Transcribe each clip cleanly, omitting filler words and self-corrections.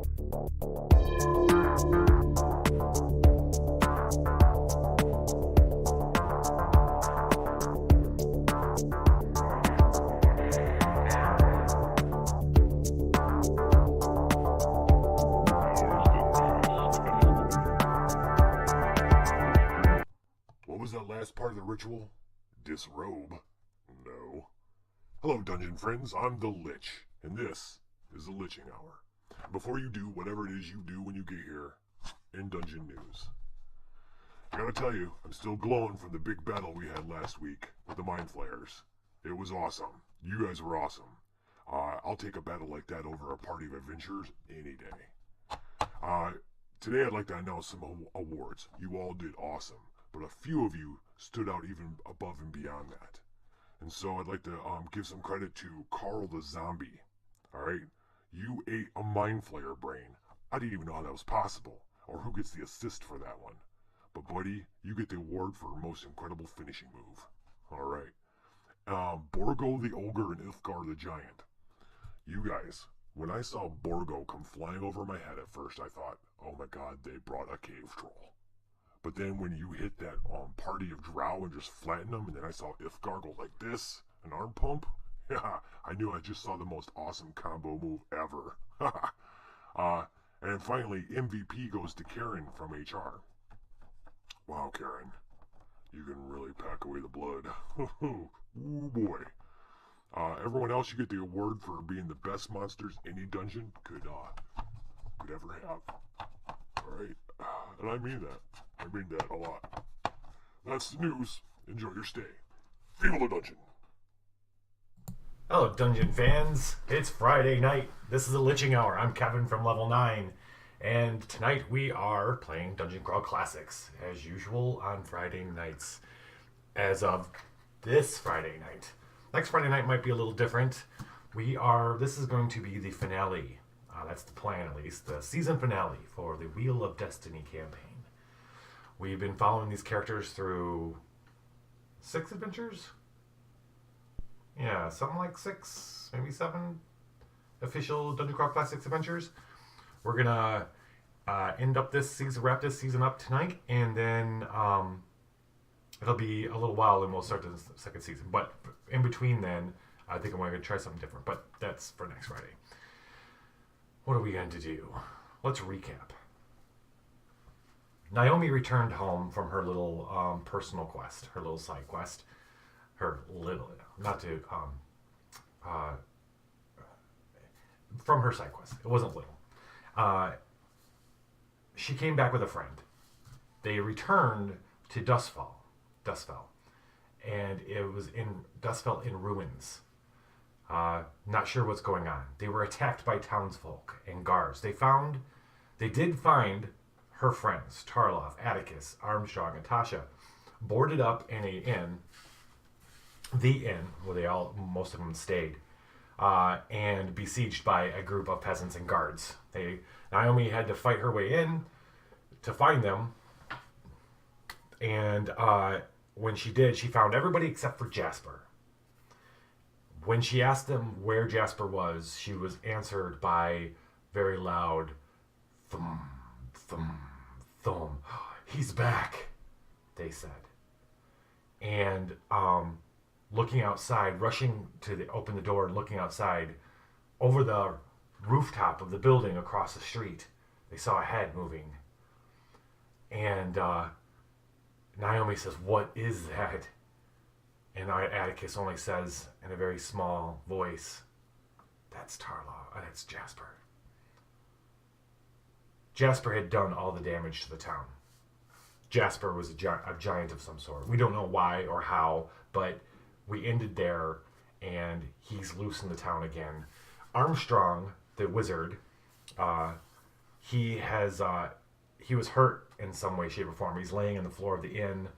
What was that last part of the ritual? Disrobe? No. Hello, Dungeon friends. I'm the Lich, and this is the Liching Hour. Before you do whatever it is you do when you get here, in Dungeon News. I gotta tell you, I'm still glowing from the big battle we had last week with the Mind Flayers. It was awesome. You guys were awesome. I'll take a battle like that over a party of adventurers any day. Today I'd like to announce some awards. You all did awesome, but a few of you stood out even above and beyond that. And so I'd like to give some credit to Carl the Zombie. Alright? You ate a Mind Flayer brain. I didn't even know how that was possible, or who gets the assist for that one. But buddy, you get the award for most incredible finishing move. Alright. Borgo the Ogre and Ithgar the Giant. You guys, when I saw Borgo come flying over my head at first, I thought, oh my god, they brought a cave troll. But then when you hit that party of drow and just flatten them, and then I saw Ithgar go like this, an arm pump, yeah, I knew I just saw the most awesome combo move ever. And finally, MVP goes to Karen from HR. Wow, Karen, you can really pack away the blood. Ooh boy. Everyone else, you get the award for being the best monsters any dungeon could ever have. Alright, and I mean that. I mean that a lot. That's the news. Enjoy your stay. Feel the dungeon. Hello, Dungeon fans. It's Friday night. This is the Liching Hour. I'm Kevin from Level 9. And tonight we are playing Dungeon Crawl Classics, as usual on Friday nights. As of this Friday night. Next Friday night might be a little different. This is going to be the finale. That's the plan, at least. The season finale for the Wheel of Destiny campaign. We've been following these characters through 6 adventures? Yeah, something like 6, maybe 7 official Dungeon Crawl Classics adventures. We're gonna wrap this season up tonight, and then it'll be a little while and we'll start the second season. But in between then, I think I'm going to try something different, but that's for next Friday. What are we going to do? Let's recap. Naomi returned home from her little personal quest, her little side quest. From her side quest. It wasn't little. She came back with a friend. They returned to Dustfell, and it was in Dustfell in ruins. Not sure what's going on. They were attacked by townsfolk and guards. They did find her friends, Tarloff, Atticus, Armstrong, and Tasha, boarded up in the inn where most of them stayed, and besieged by a group of peasants and guards. Naomi had to fight her way in to find them, and when she did, she found everybody except for Jasper. When she asked them where Jasper was, she was answered by very loud thum, thum, thum. He's back, they said. And looking outside, rushing to open the door and looking outside, over the rooftop of the building across the street, they saw a head moving. And Naomi says, "What is that?" And Atticus only says in a very small voice, "That's Tarloff, that's Jasper." Jasper had done all the damage to the town. Jasper was a giant of some sort. We don't know why or how, but we ended there, and he's loose in the town again. Armstrong, the wizard, he was hurt in some way, shape, or form. He's laying on the floor of the inn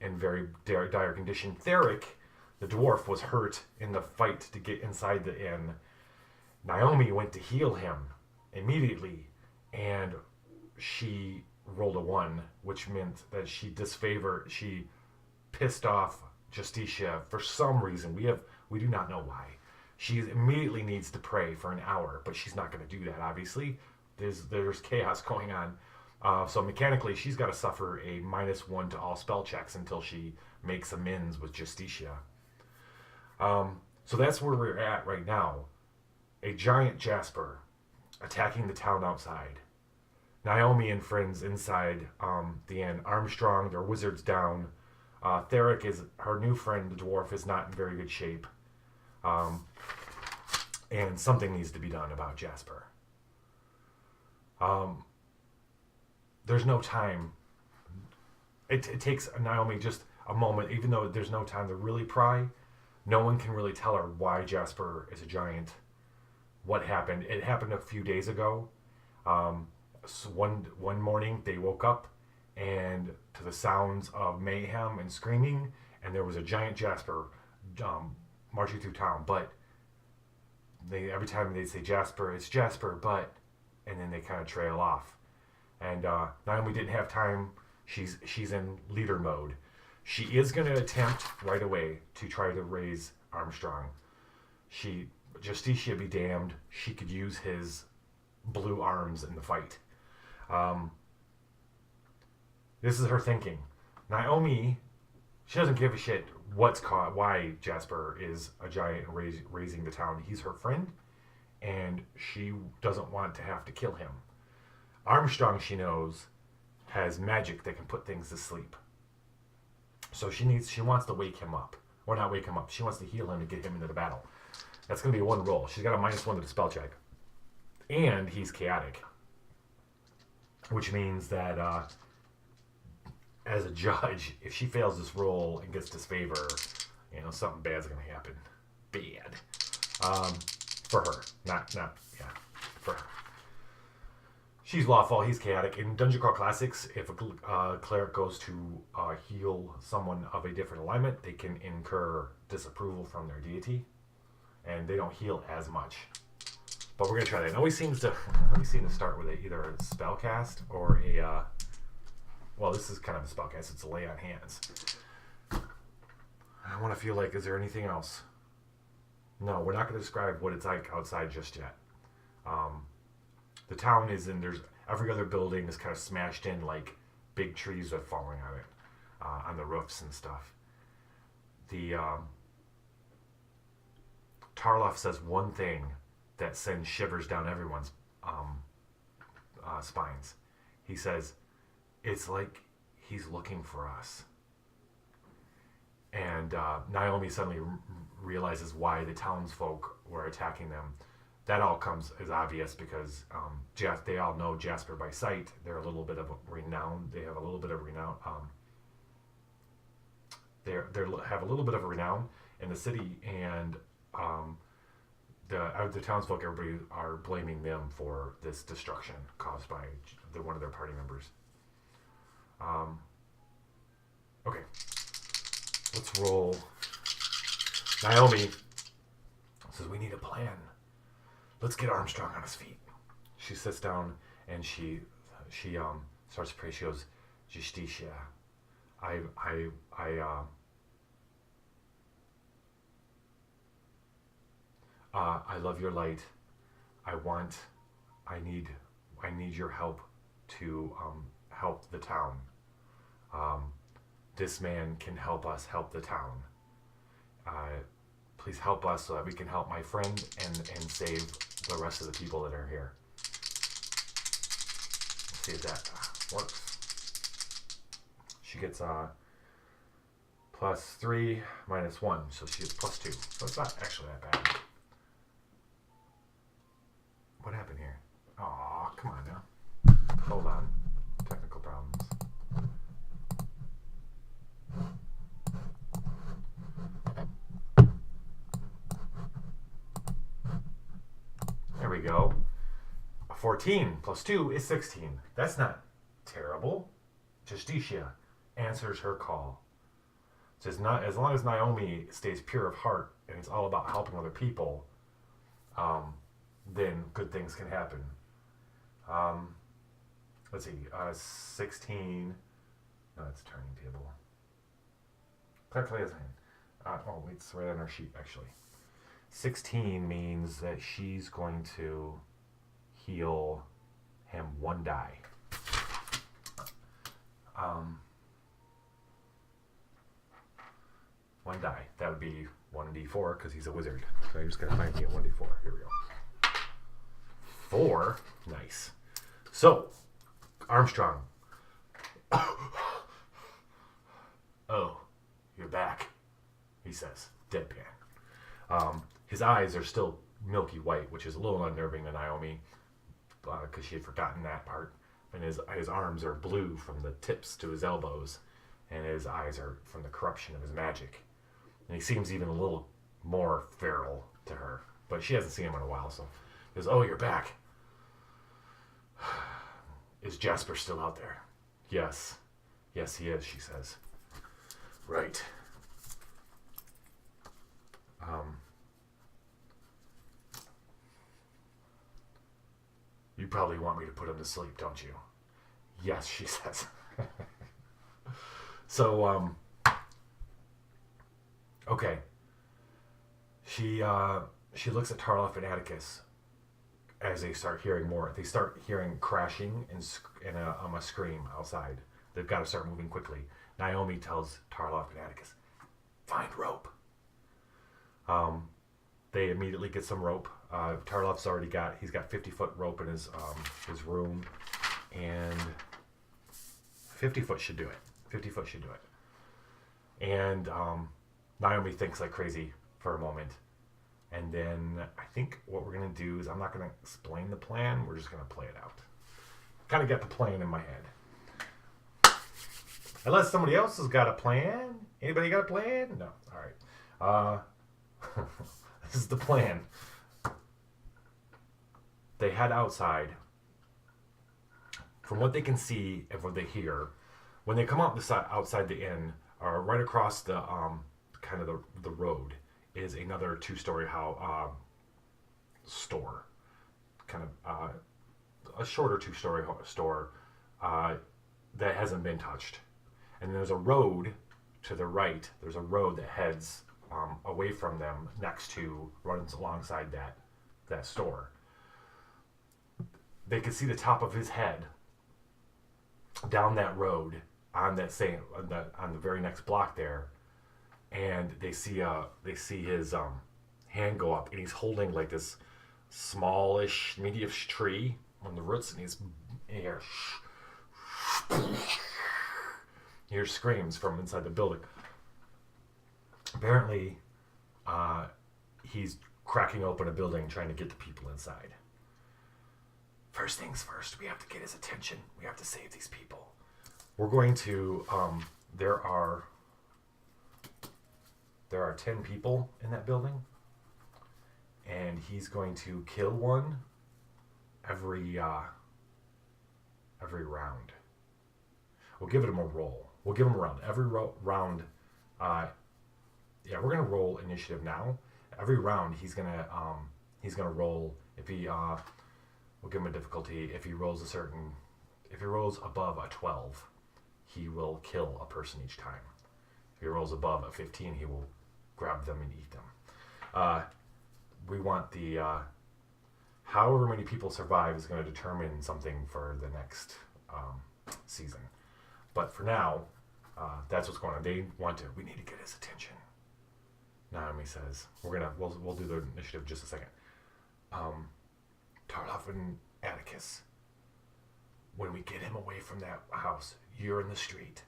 in very dire condition. Theric, the dwarf, was hurt in the fight to get inside the inn. Naomi went to heal him immediately, and she rolled a 1, which meant that she pissed off Justicia for some reason. We do not know why. She immediately needs to pray for an hour, but she's not going to do that, obviously. There's chaos going on. So mechanically, she's got to suffer a -1 to all spell checks until she makes amends with Justitia. So that's where we're at right now. A giant Jasper attacking the town outside. Naomi and friends inside the inn. Armstrong, their wizard's down. Theric is her new friend, the dwarf, is not in very good shape. And something needs to be done about Jasper. There's no time. It takes Naomi just a moment, even though there's no time to really pry. No one can really tell her why Jasper is a giant. What happened? It happened a few days ago. So one morning they woke up and to the sounds of mayhem and screaming, and there was a giant Jasper marching through town. But every time they say Jasper, it's Jasper, but, and then they kind of trail off. And Naomi didn't have time. She's in leader mode. She is going to attempt right away to try to raise Armstrong. Justitia be damned. She could use his blue arms in the fight. This is her thinking. Naomi, she doesn't give a shit why Jasper is a giant raising the town. He's her friend, and she doesn't want to have to kill him. Armstrong, she knows, has magic that can put things to sleep. So she wants to wake him up. Or not wake him up. She wants to heal him and get him into the battle. That's going to be one roll. She's got a -1 to the spell check. And he's chaotic. Which means that as a judge, if she fails this roll and gets disfavor, something bad's going to happen. Bad. For her. For her. She's lawful, he's chaotic. In Dungeon Crawl Classics, if a cleric goes to heal someone of a different alignment, they can incur disapproval from their deity, and they don't heal as much. But we're going to try that. It always seems to start with either a spellcast or a... well, this is kind of a spellcast. It's a lay on hands. I want to feel like, is there anything else? No, we're not going to describe what it's like outside just yet. The town is there's every other building is kind of smashed in, like big trees are falling on it, on the roofs and stuff. The Tarloff says one thing that sends shivers down everyone's spines. He says, it's like he's looking for us. And Naomi suddenly realizes why the townsfolk were attacking them. That all comes as obvious because they all know Jasper by sight. They're a little bit of renown. They have a little bit of renown. They have a little bit of a renown in the city, and the townsfolk, everybody are blaming them for this destruction caused by one of their party members. Okay, let's roll. Naomi says we need a plan. Let's get Armstrong on his feet. She sits down and she starts to pray. She goes, Justitia, I love your light. I need your help to help the town. This man can help us help the town. Please help us so that we can help my friend and save the rest of the people that are here. Let's see if that works. She gets +3, -1, so she gets +2. So it's not actually that bad. What happened here? Aw, come on now. Hold on. Technical problems. There we go. 14 +2 is 16. That's not terrible. Justitia answers her call. Says not as long as Naomi stays pure of heart and it's all about helping other people, then good things can happen. Let's see, 16. No, that's turning table. Play as hand. Oh, wait, it's right on our sheet actually. 16 means that she's going to heal him 1 die. Um, 1 die. That would be 1d4 because he's a wizard. So I just gotta find me a 1d4. Here we go. 4. Nice. So, Armstrong. Oh, you're back, he says, deadpan. His eyes are still milky white, which is a little unnerving to Naomi because she had forgotten that part. And his arms are blue from the tips to his elbows, and his eyes are from the corruption of his magic. And he seems even a little more feral to her, but she hasn't seen him in a while, so he goes, "Oh, you're back. Is Jasper still out there?" "Yes. Yes, he is," she says. "Right. You probably want me to put him to sleep, don't you?" "Yes," she says. So, okay. She looks at Tarloff and Atticus as they start hearing more. They start hearing crashing and a scream outside. They've got to start moving quickly. Naomi tells Tarloff and Atticus, "Find rope." They immediately get some rope. Tarloff's already he's got 50-foot rope in his room, and 50-foot should do it. 50-foot should do it. And Naomi thinks like crazy for a moment. And then I think what we're going to do is I'm not going to explain the plan. We're just going to play it out. Kind of got the plan in my head. Unless somebody else has got a plan. Anybody got a plan? No. All right. This is the plan. They head outside. From what they can see and what they hear, when they come out outside the inn, or right across the kind of the road, is another 2-story store, kind of a shorter 2-story store that hasn't been touched. And there's a road to the right. There's a road that heads away from them, runs alongside that store. They can see the top of his head down that road on the very next block there, and they see his hand go up, and he's holding like this smallish, medium-ish tree on the roots, and he's hears screams from inside the building. Apparently, he's cracking open a building trying to get the people inside. First things first, we have to get his attention. We have to save these people. We're going to, there are 10 people in that building, and he's going to kill one every round. We'll give him a roll. We'll give him a round. Every round, we're gonna roll initiative now. Every round, he's gonna roll. If he, we'll give him a difficulty. If he rolls above a 12, he will kill a person each time. If he rolls above a 15, he will grab them and eat them. We want the however many people survive is going to determine something for the next season. But for now, that's what's going on. We need to get his attention. Naomi says, we'll do the initiative in just a second. Tarloff and Atticus, when we get him away from that house, you're in the street.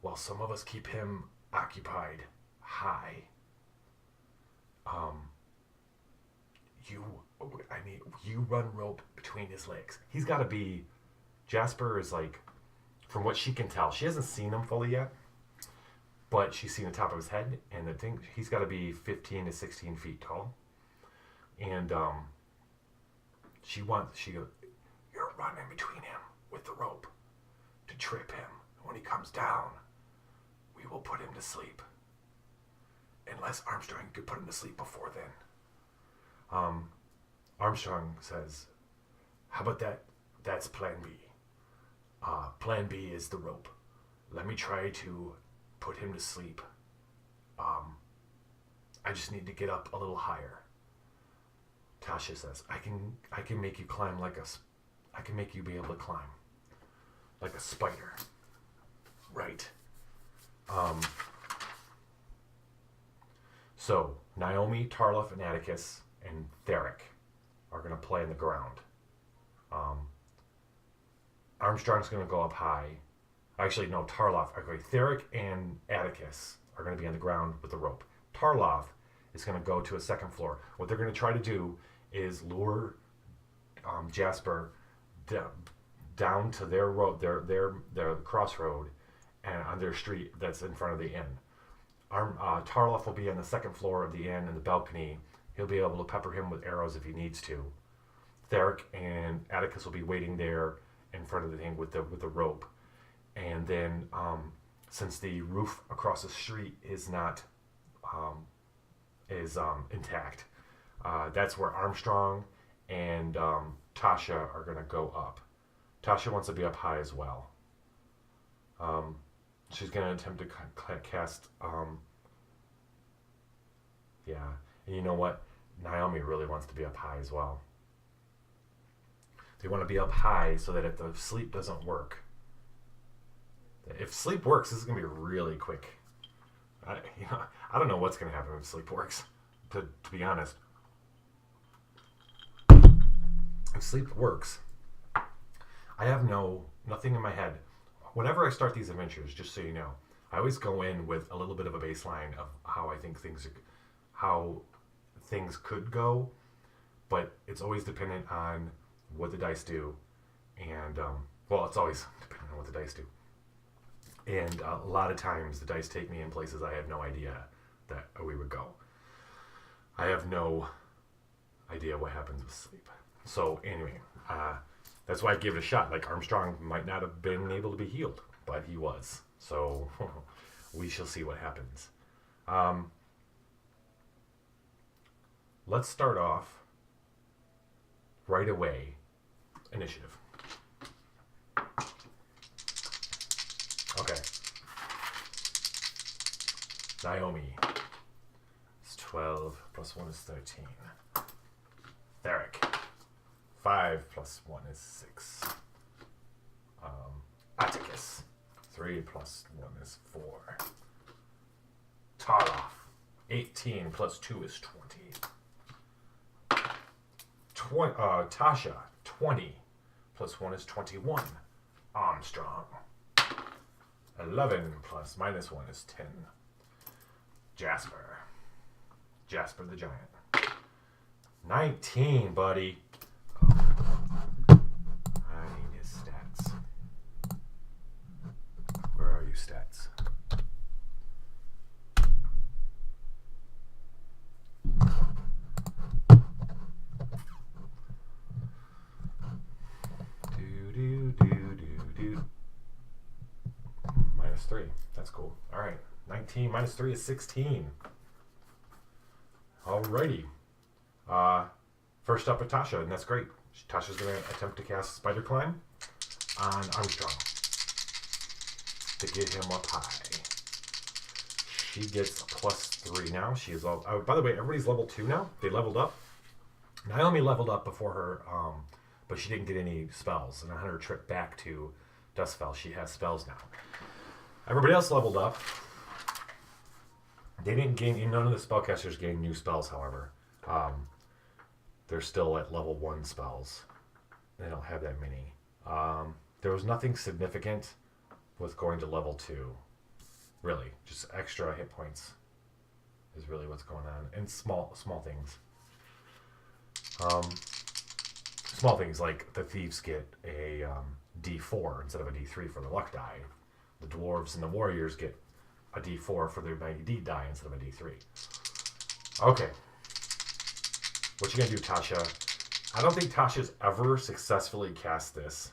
While some of us keep him occupied high, you run rope between his legs. He's got to be, Jasper is like, from what she can tell, she hasn't seen him fully yet, but she's seen the top of his head, and he's got to be 15 to 16 feet tall. And she goes, you're running between him with the rope to trip him. When he comes down, we will put him to sleep. Unless Armstrong could put him to sleep before then. Armstrong says, how about that? That's plan B. Plan B is the rope. Let me try to put him to sleep I just need to get up a little higher. Tasha says, I can make you climb I can make you be able to climb like a spider. Right. So Naomi, Tarlaf, and Atticus and Theric are going to play in the ground. Armstrong's going to go up high. Actually, no, Tarlaf. Okay, Theric and Atticus are going to be on the ground with the rope. Tarlaf is going to go to a second floor. What they're going to try to do is lure Jasper down to their road, their crossroad, and on their street that's in front of the inn. Tarlaf will be on the second floor of the inn in the balcony. He'll be able to pepper him with arrows if he needs to. Theric and Atticus will be waiting there in front of the thing with the rope. And then, since the roof across the street is not intact, that's where Armstrong and Tasha are going to go up. Tasha wants to be up high as well. She's going to attempt to cast. Yeah, and you know what? Naomi really wants to be up high as well. They want to be up high so that if the sleep doesn't work, if sleep works, this is going to be really quick. I don't know what's going to happen if sleep works, to be honest. If sleep works, I have nothing in my head. Whenever I start these adventures, just so you know, I always go in with a little bit of a baseline of how I think things could go, but it's always dependent on what the dice do, and it's always dependent on what the dice do. And a lot of times the dice take me in places I had no idea that we would go. I have no idea what happens with sleep. So anyway, that's why I give it a shot. Like, Armstrong might not have been able to be healed, but he was. So we shall see what happens. Let's start off right away. Initiative. Okay. Naomi is 12 plus 1 is 13. Theric, 5 plus 1 is 6. Atticus, 3 plus 1 is 4. Tarlaf, 18 plus 2 is 20. Tasha, 20 plus 1 is 21. Armstrong, 11 plus minus 1 is 10. Jasper the Giant, 19, buddy. I need his stats. Where are you, stats? Minus 3. That's cool. All right. 19 minus 3 is 16. Alrighty. First up, Tasha, and that's great. Tasha's going to attempt to cast Spider Climb on Armstrong to get him up high. She gets a plus 3 now. She is all. By the way, everybody's level 2 now. They leveled up. Naomi leveled up before her, but she didn't get any spells. And on her trip back to Dustfell, she has spells now. Everybody else leveled up. They didn't gain. None of the spellcasters gained new spells, however. They're still at level 1 spells. They don't have that many. There was nothing significant with going to level 2. Really, just extra hit points is really what's going on, and small things. Small things like the thieves get a D4 instead of a D3 for the luck die. The dwarves and the warriors get a D4 for their 90D die instead of a D3. Okay. What you gonna do, Tasha? I don't think Tasha's ever successfully cast this.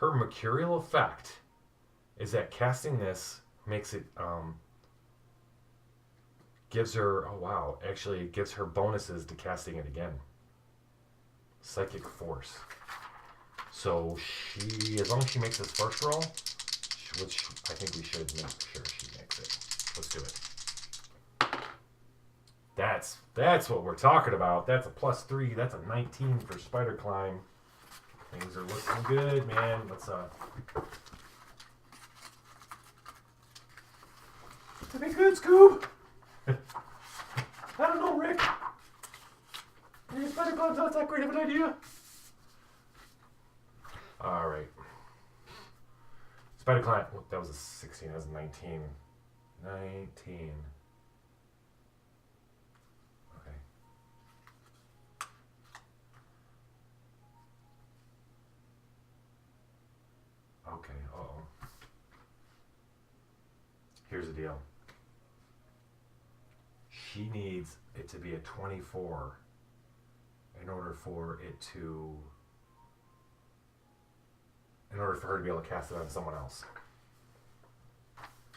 Her mercurial effect is that casting this makes it gives her, oh wow, actually it gives her bonuses to casting it again. Psychic Force. So she, as long as she makes this first roll, which I think we should make sure she makes it. Let's do it. That's what we're talking about. That's a +3. That's a 19 for Spider Climb. Things are looking good, man. Let's Did it good, Scoob? I don't know, Rick. Maybe Spider Climb's not that great of an idea. Alright. Spider Climb. Oh, that was a 16. That was a 19. 19. Okay. Okay, uh-oh. Here's the deal. She needs it to be a 24 in order for it to... in order for her to be able to cast it on someone else.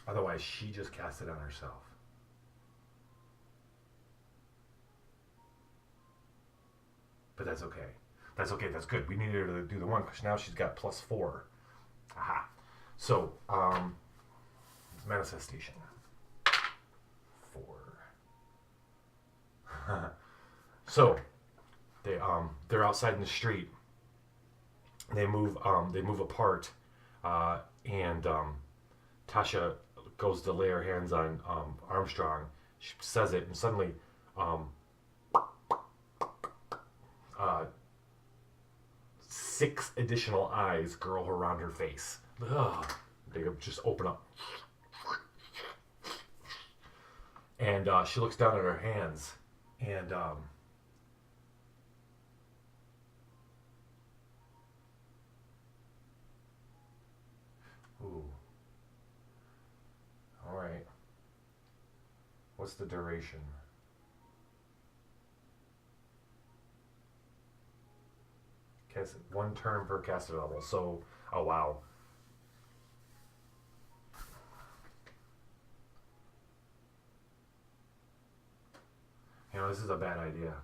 Otherwise, she just casts it on herself. But that's okay. That's okay. That's good. We needed her to do the one because now she's got +4. Aha. So, manifestation. 4. So, they're outside in the street. They move apart, and Tasha goes to lay her hands on Armstrong. She says it, and suddenly, 6 additional eyes girl around her face. Ugh. They just open up, and she looks down at her hands, and ooh. Alright. What's the duration? Cast 1 turn per caster level. So, oh wow. You know, this is a bad idea.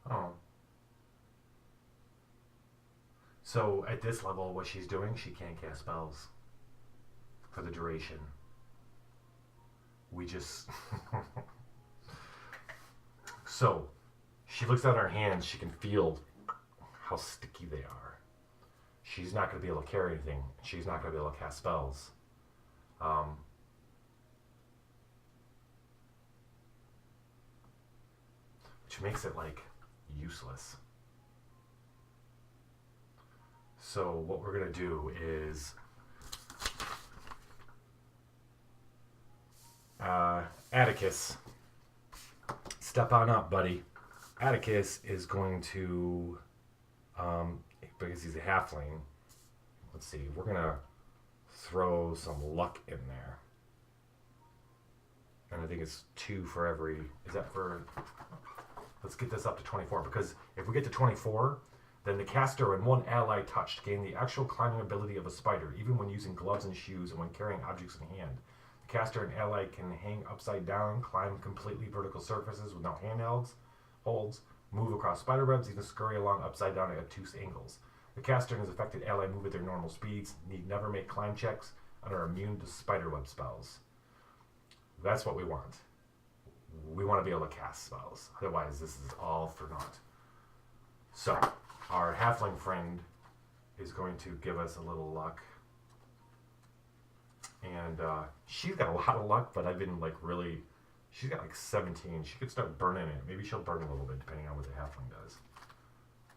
Oh. So at this level, what she's doing, she can't cast spells for the duration. We just... So, she looks at her hands, she can feel how sticky they are. She's not going to be able to carry anything. She's not going to be able to cast spells. Which makes it, like, useless. So what we're going to do is... Atticus, step on up, buddy. Atticus is going to... because he's a halfling, let's see, we're going to throw some luck in there. And I think it's 2 for every... Is that for... Let's get this up to 24, because if we get to 24, then the caster and 1 ally touched gain the actual climbing ability of a spider, even when using gloves and shoes and when carrying objects in hand. The caster and ally can hang upside down, climb completely vertical surfaces with no handholds, move across spider webs, even scurry along upside down at obtuse angles. The caster and his affected ally move at their normal speeds, need never make climb checks, and are immune to spider web spells. That's what we want. We want to be able to cast spells. Otherwise, this is all for naught. So, our halfling friend is going to give us a little luck. And she's got a lot of luck, but I've been like really... She's got like 17. She could start burning it. Maybe she'll burn a little bit, depending on what the halfling does.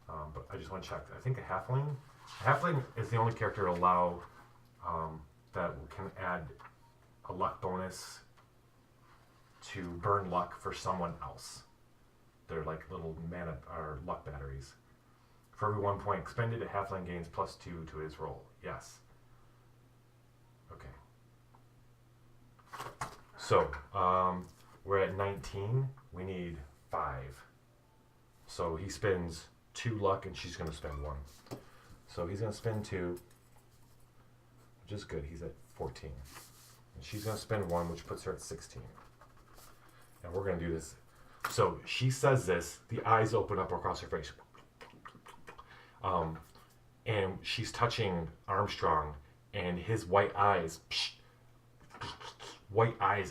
But I just want to check. I think a halfling is the only character to allow that can add a luck bonus to burn luck for someone else. They're like little mana or luck batteries. For every 1 point expended, a halfling gains +2 to his roll. Yes. Okay. So, we're at 19. We need 5. So he spends 2 luck, and she's going to spend 1. So he's going to spend 2, which is good. He's at 14. And she's going to spend 1, which puts her at 16. And we're going to do this. So she says this. The eyes open up across her face. And she's touching Armstrong, and his white eyes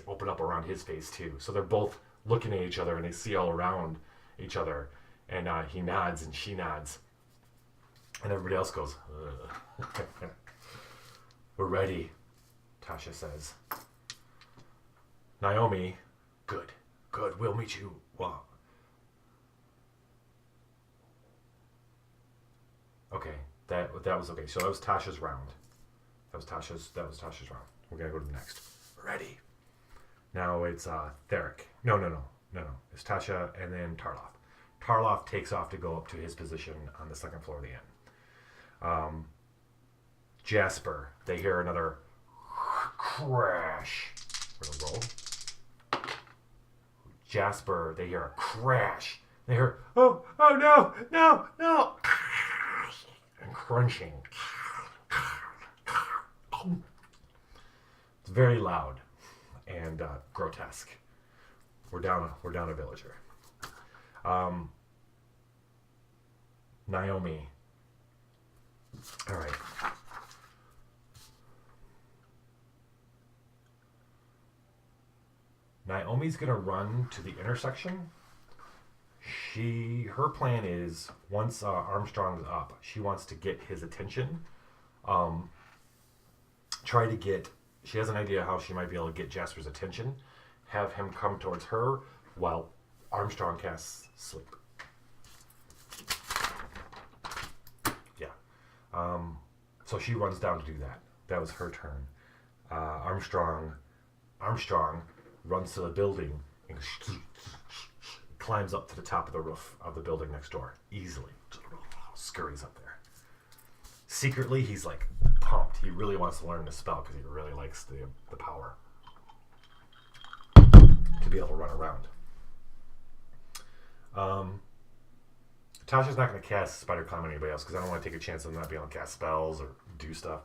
open up around his face too. So they're both looking at each other, and they see all around each other. And he nods, and she nods, and everybody else goes, "We're ready," Tasha says. Naomi, good, we'll meet you. Well, okay, that was okay. So that was Tasha's round. That was Tasha's round. We're gonna go to the next. Ready. Now it's Theric. No. It's Tasha and then Tarloff. Tarloff takes off to go up to his position on the second floor of the inn. Jasper, they hear another crash. We're gonna roll. Jasper, they hear a crash. They hear, oh no, and crunching. It's very loud and grotesque. We're down a villager. Naomi. All right. Naomi's gonna run to the intersection. Her plan is once Armstrong's up, she wants to get his attention. She has an idea how she might be able to get Jasper's attention. Have him come towards her while Armstrong casts sleep. Yeah. So she runs down to do that. That was her turn. Armstrong runs to the building and climbs up to the top of the roof of the building next door. Easily. Scurries up there. Secretly, he's like pumped. He really wants to learn the spell because he really likes the power to be able to run around. Tasha's not going to cast Spider Climb on anybody else because I don't want to take a chance of not being able to cast spells or do stuff.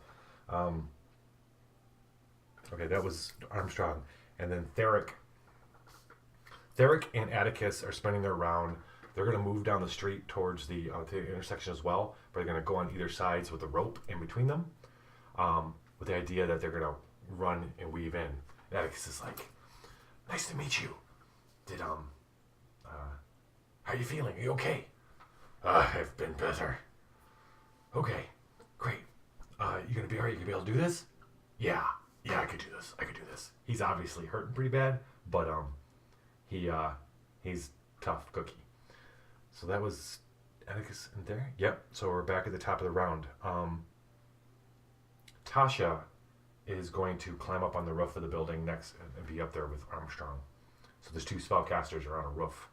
Okay, that was Armstrong. And then Theric and Atticus are spending their round. They're going to move down the street towards the intersection as well, but they're going to go on either sides with a rope in between them, with the idea that they're going to run and weave in. And Atticus is like, "Nice to meet you. How are you feeling? Are you okay?" "I've been better." "Okay, great. You gonna be alright? You gonna be able to do this?" Yeah, I could do this. He's obviously hurting pretty bad, but he's tough cookie. So that was Atticus in there. Yep. So we're back at the top of the round. Tasha is going to climb up on the roof of the building next and be up there with Armstrong. So there's 2 spellcasters are on a roof.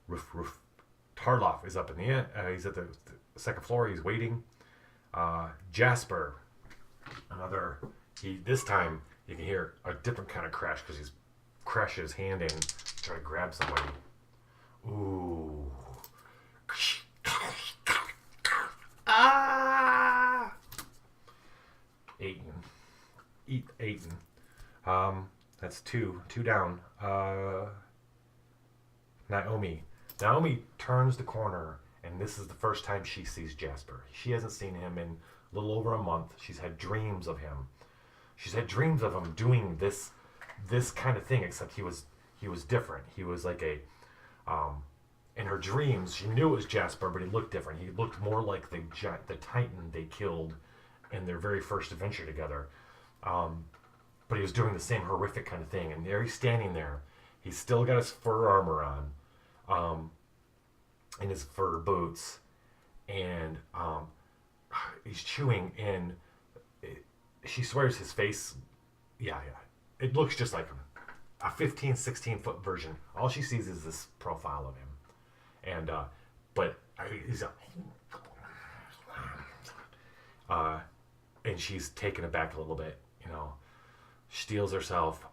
Roof. Tarloff is up in the end. He's at the second floor. He's waiting. Jasper, this time you can hear a different kind of crash because he's crashing his hand in to try to grab somebody. Ooh. Ah! Aiton. That's 2 down. Naomi turns the corner, and this is the first time she sees Jasper. She hasn't seen him in a little over a month. She's had dreams of him. She's had dreams of him doing this kind of thing, except he was different. He was like in her dreams, she knew it was Jasper, but he looked different. He looked more like the Titan they killed in their very first adventure together. But he was doing the same horrific kind of thing. And there he's standing there. He's still got his fur armor on, and his fur boots, and he's chewing. And she swears his face, yeah, it looks just like him. A 15, 16-foot version. All she sees is this profile of him. And, he's and she's taken aback a little bit, steels herself.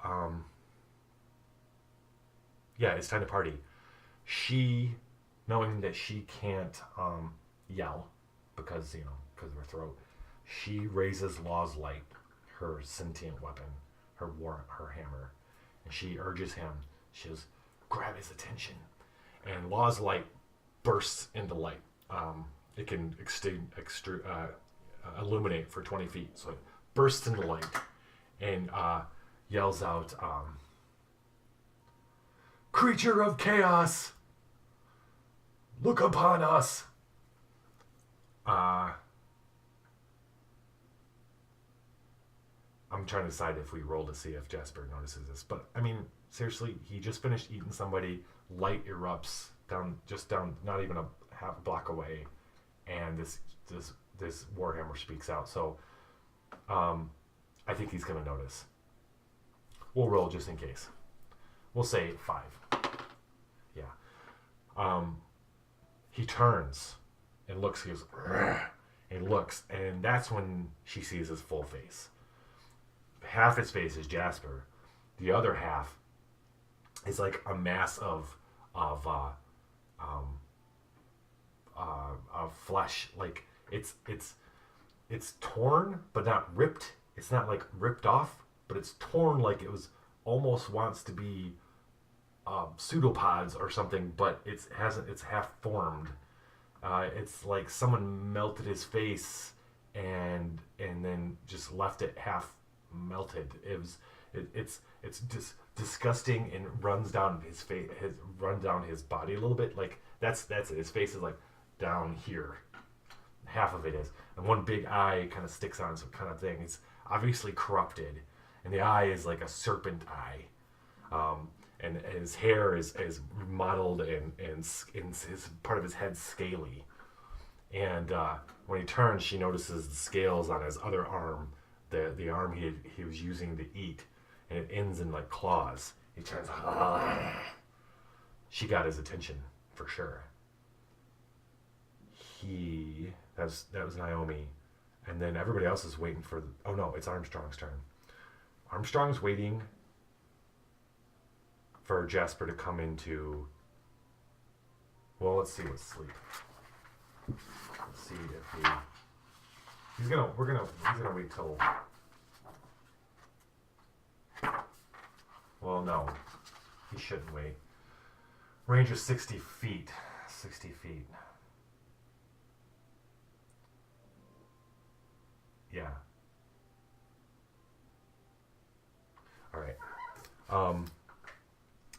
Yeah, it's time to party. she, knowing that she can't yell because because of her throat, she raises Law's light, her sentient weapon, her hammer, and she urges him. She says, "Grab his attention," and Law's light bursts into light. It can illuminate for 20 feet, so it bursts into light and yells out, "Creature of chaos, look upon us." I'm trying to decide if we roll to see if Jasper notices this, but I mean, seriously, he just finished eating somebody. Light erupts down, not even a half block away, and this Warhammer speaks out. So, I think he's gonna notice. We'll roll just in case. We'll say 5. Yeah. He turns and looks. He goes, "Rrr," and looks, and that's when she sees his full face. Half his face is Jasper. The other half is like a mass of flesh. Like it's torn but not ripped. It's not like ripped off, but it's torn like it was almost wants to be pseudopods or something, but it's half formed. It's like someone melted his face and then just left it half melted. It's just disgusting and runs down his face, runs down his body a little bit. Like that's it. His face is like down here. Half of it is, and one big eye kind of sticks on some kind of thing. It's obviously corrupted, and the eye is like a serpent eye. And his hair is mottled and his part of his head scaly. And when he turns, she notices the scales on his other arm, the arm he was using to eat, and it ends in like claws. He turns. She got his attention for sure. That was Naomi, and then everybody else is waiting for. Oh no, it's Armstrong's turn. Armstrong's waiting for Jasper to come into. Well, let's see what's sleep. Let's see if he's gonna wait till. Well, no, he shouldn't wait. Range of 60 feet. 60 feet. Yeah. All right.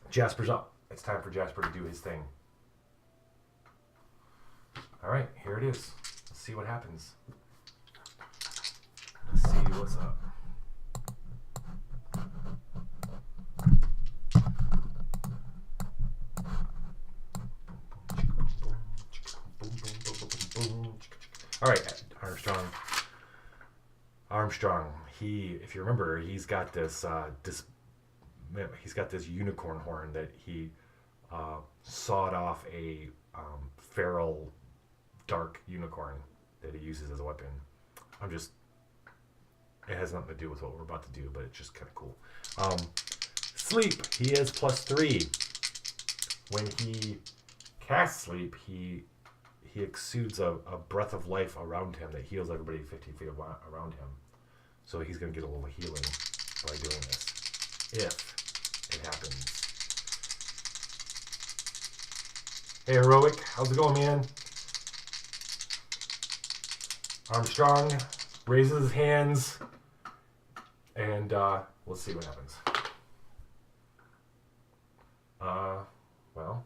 Jasper's up. It's time for Jasper to do his thing. All right, here it is. Let's see what happens. Let's see what's up. All right, Armstrong. If you remember, he's got this unicorn horn that he sawed off a feral dark unicorn that he uses as a weapon. It has nothing to do with what we're about to do, but it's just kind of cool. Sleep. He has +3. When he casts sleep, he exudes a breath of life around him that heals everybody 50 feet around him. So he's going to get a little healing by doing this, if it happens. Hey, Heroic. How's it going, man? Armstrong raises his hands, and let's see what happens. Well,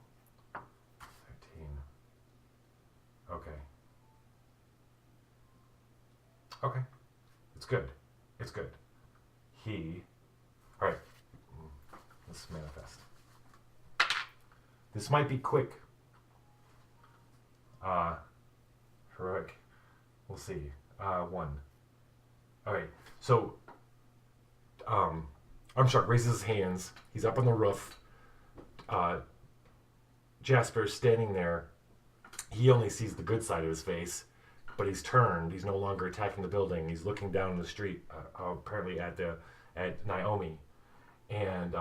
13. Okay. Okay. It's good. It's good. All right. Let's manifest. This might be quick. Heroic. We'll see. 1. All right. So, Armstrong raises his hands. He's up on the roof. Jasper's standing there. He only sees the good side of his face, but he's turned. He's no longer attacking the building. He's looking down the street, apparently at Naomi, and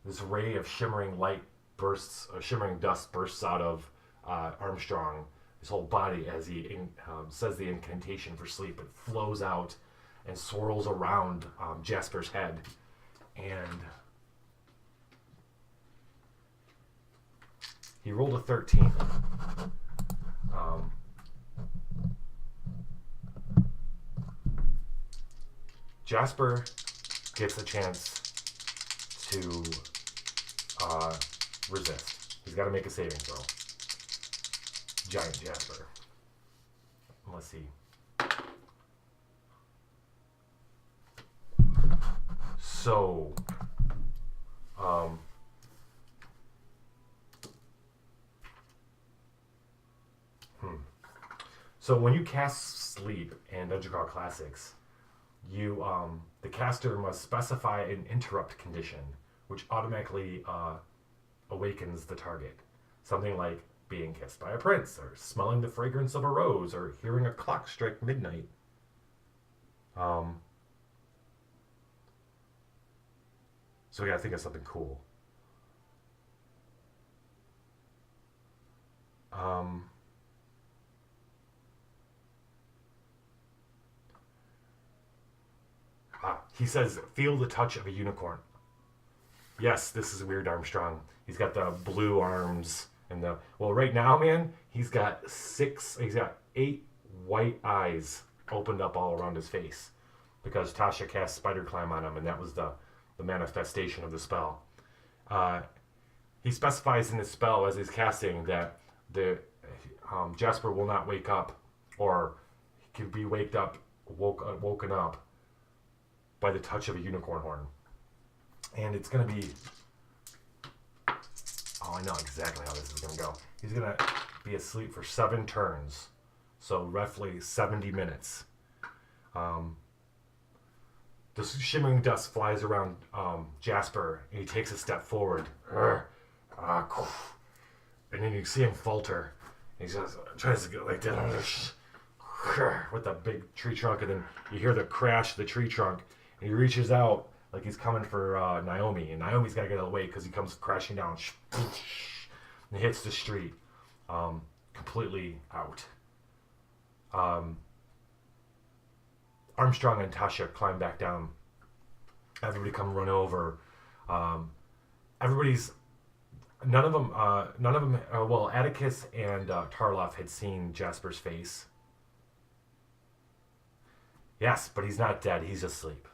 this ray of shimmering light shimmering dust bursts out of Armstrong, his whole body, as he says the incantation for sleep. It flows out and swirls around Jasper's head. And he rolled a 13. Jasper gets a chance to resist. He's got to make a saving throw. Giant Jasper. Let's see. So, So when you cast Sleep in Dungeon Crawl Classics, you the caster must specify an interrupt condition, which automatically awakens the target. Something like being kissed by a prince, or smelling the fragrance of a rose, or hearing a clock strike midnight. So we gotta think of something cool. He says, feel the touch of a unicorn. Yes, this is Weird Armstrong. He's got the blue arms and the... Well, right now, man, he's got 8 white eyes opened up all around his face because Tasha cast Spider Climb on him, and that was the manifestation of the spell. He specifies in his spell as he's casting that the Jasper will not wake up, or he can be woken up by the touch of a unicorn horn. And it's going to be... Oh, I know exactly how this is going to go. He's going to be asleep for 7 turns. So roughly 70 minutes. The shimmering dust flies around Jasper, and he takes a step forward. And then you see him falter. He just tries to go like that with that big tree trunk, and then you hear the crash of the tree trunk, and he reaches out like he's coming for Naomi, and Naomi's got to get out of the way because he comes crashing down and hits the street, completely out. Armstrong and Tasha climb back down. Everybody come run over. None of them, well, Atticus and Tarloff had seen Jasper's face. Yes, but he's not dead. He's asleep.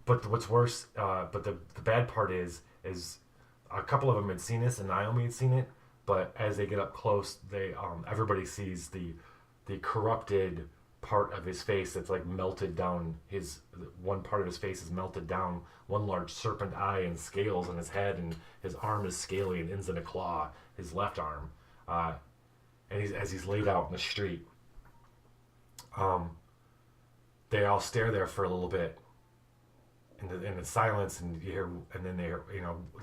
But what's worse, but the bad part is a couple of them had seen this, and Naomi had seen it. But as they get up close, everybody sees the corrupted part of his face that's like melted down. One part of his face is melted down. One large serpent eye and scales on his head, and his arm is scaly and ends in a claw. His left arm, and as he's laid out in the street. They all stare there for a little bit in the silence, and you hear, and then they're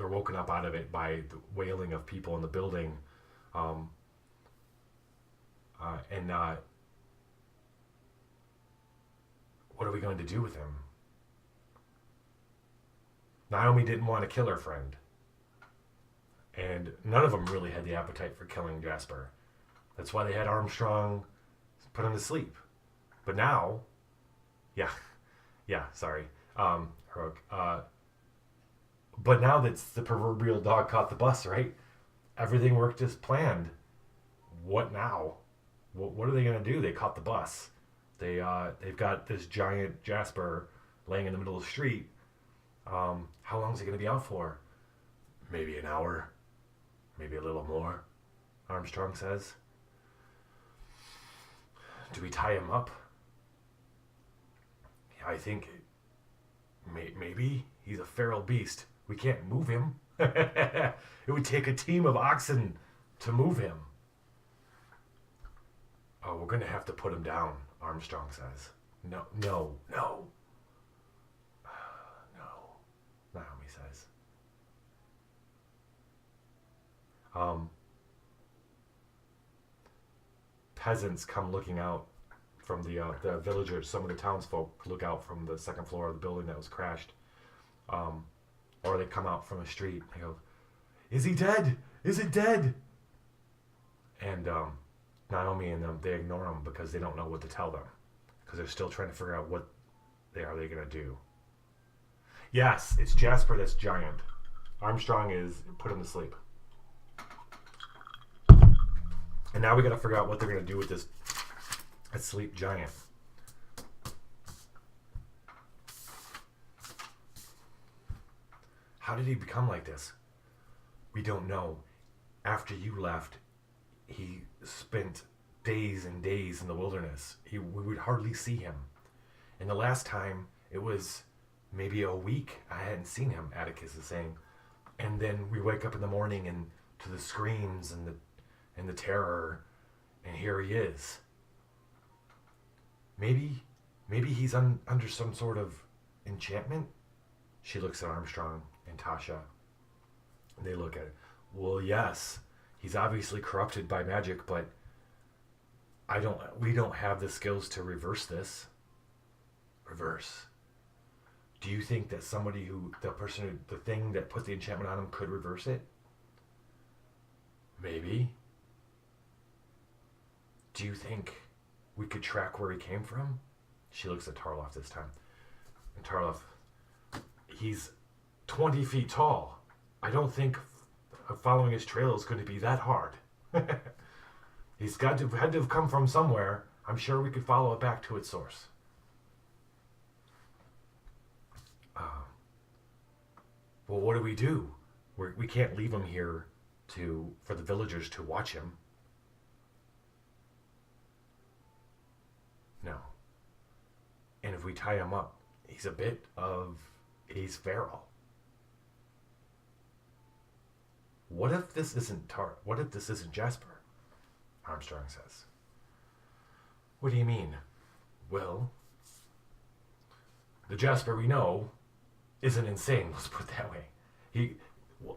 woken up out of it by the wailing of people in the building, and what are we going to do with him? Naomi didn't want to kill her friend, and none of them really had the appetite for killing Jasper. That's why they had Armstrong put him to sleep. But now, sorry, Heroic. But now that the proverbial dog caught the bus, right? Everything worked as planned. What now? What are they going to do? They caught the bus. They've got this giant Jasper laying in the middle of the street. How long is he going to be out for? Maybe an hour. Maybe a little more, Armstrong says. Do we tie him up? I think maybe he's a feral beast. We can't move him. It would take a team of oxen to move him. Oh, we're going to have to put him down, Armstrong says. No, Naomi says. Peasants come looking out from the villagers. Some of the townsfolk look out from the second floor of the building that was crashed. Or they come out from the street and they go, "Is he dead? Is it dead?" And Naomi and them, they ignore him because they don't know what to tell them. Because they're still trying to figure out what they going to do. Yes, it's Jasper that's giant. Armstrong is put him to sleep. And now we got to figure out what they're going to do with this asleep giant. How did he become like this? We don't know. After you left, he spent days and days in the wilderness. We would hardly see him. And the last time, it was maybe a week I hadn't seen him, Atticus is saying. And then we wake up in the morning and to the screams and the terror, and here he is. Maybe he's under some sort of enchantment. She looks at Armstrong and Tasha. And they look at it. Well, yes, he's obviously corrupted by magic, but we don't have the skills to reverse this. Reverse. Do you think that the thing that put the enchantment on him could reverse it? Maybe. Do you think we could track where he came from? She looks at Tarloff this time. And Tarloff, he's 20 feet tall. I don't think following his trail is going to be that hard. He's had to have come from somewhere. I'm sure we could follow it back to its source. Well, what do? We can't leave him here for the villagers to watch him. No. And if we tie him up, he's feral. What if this isn't Jasper? Armstrong says. What do you mean? Well, the Jasper we know isn't insane, let's put it that way.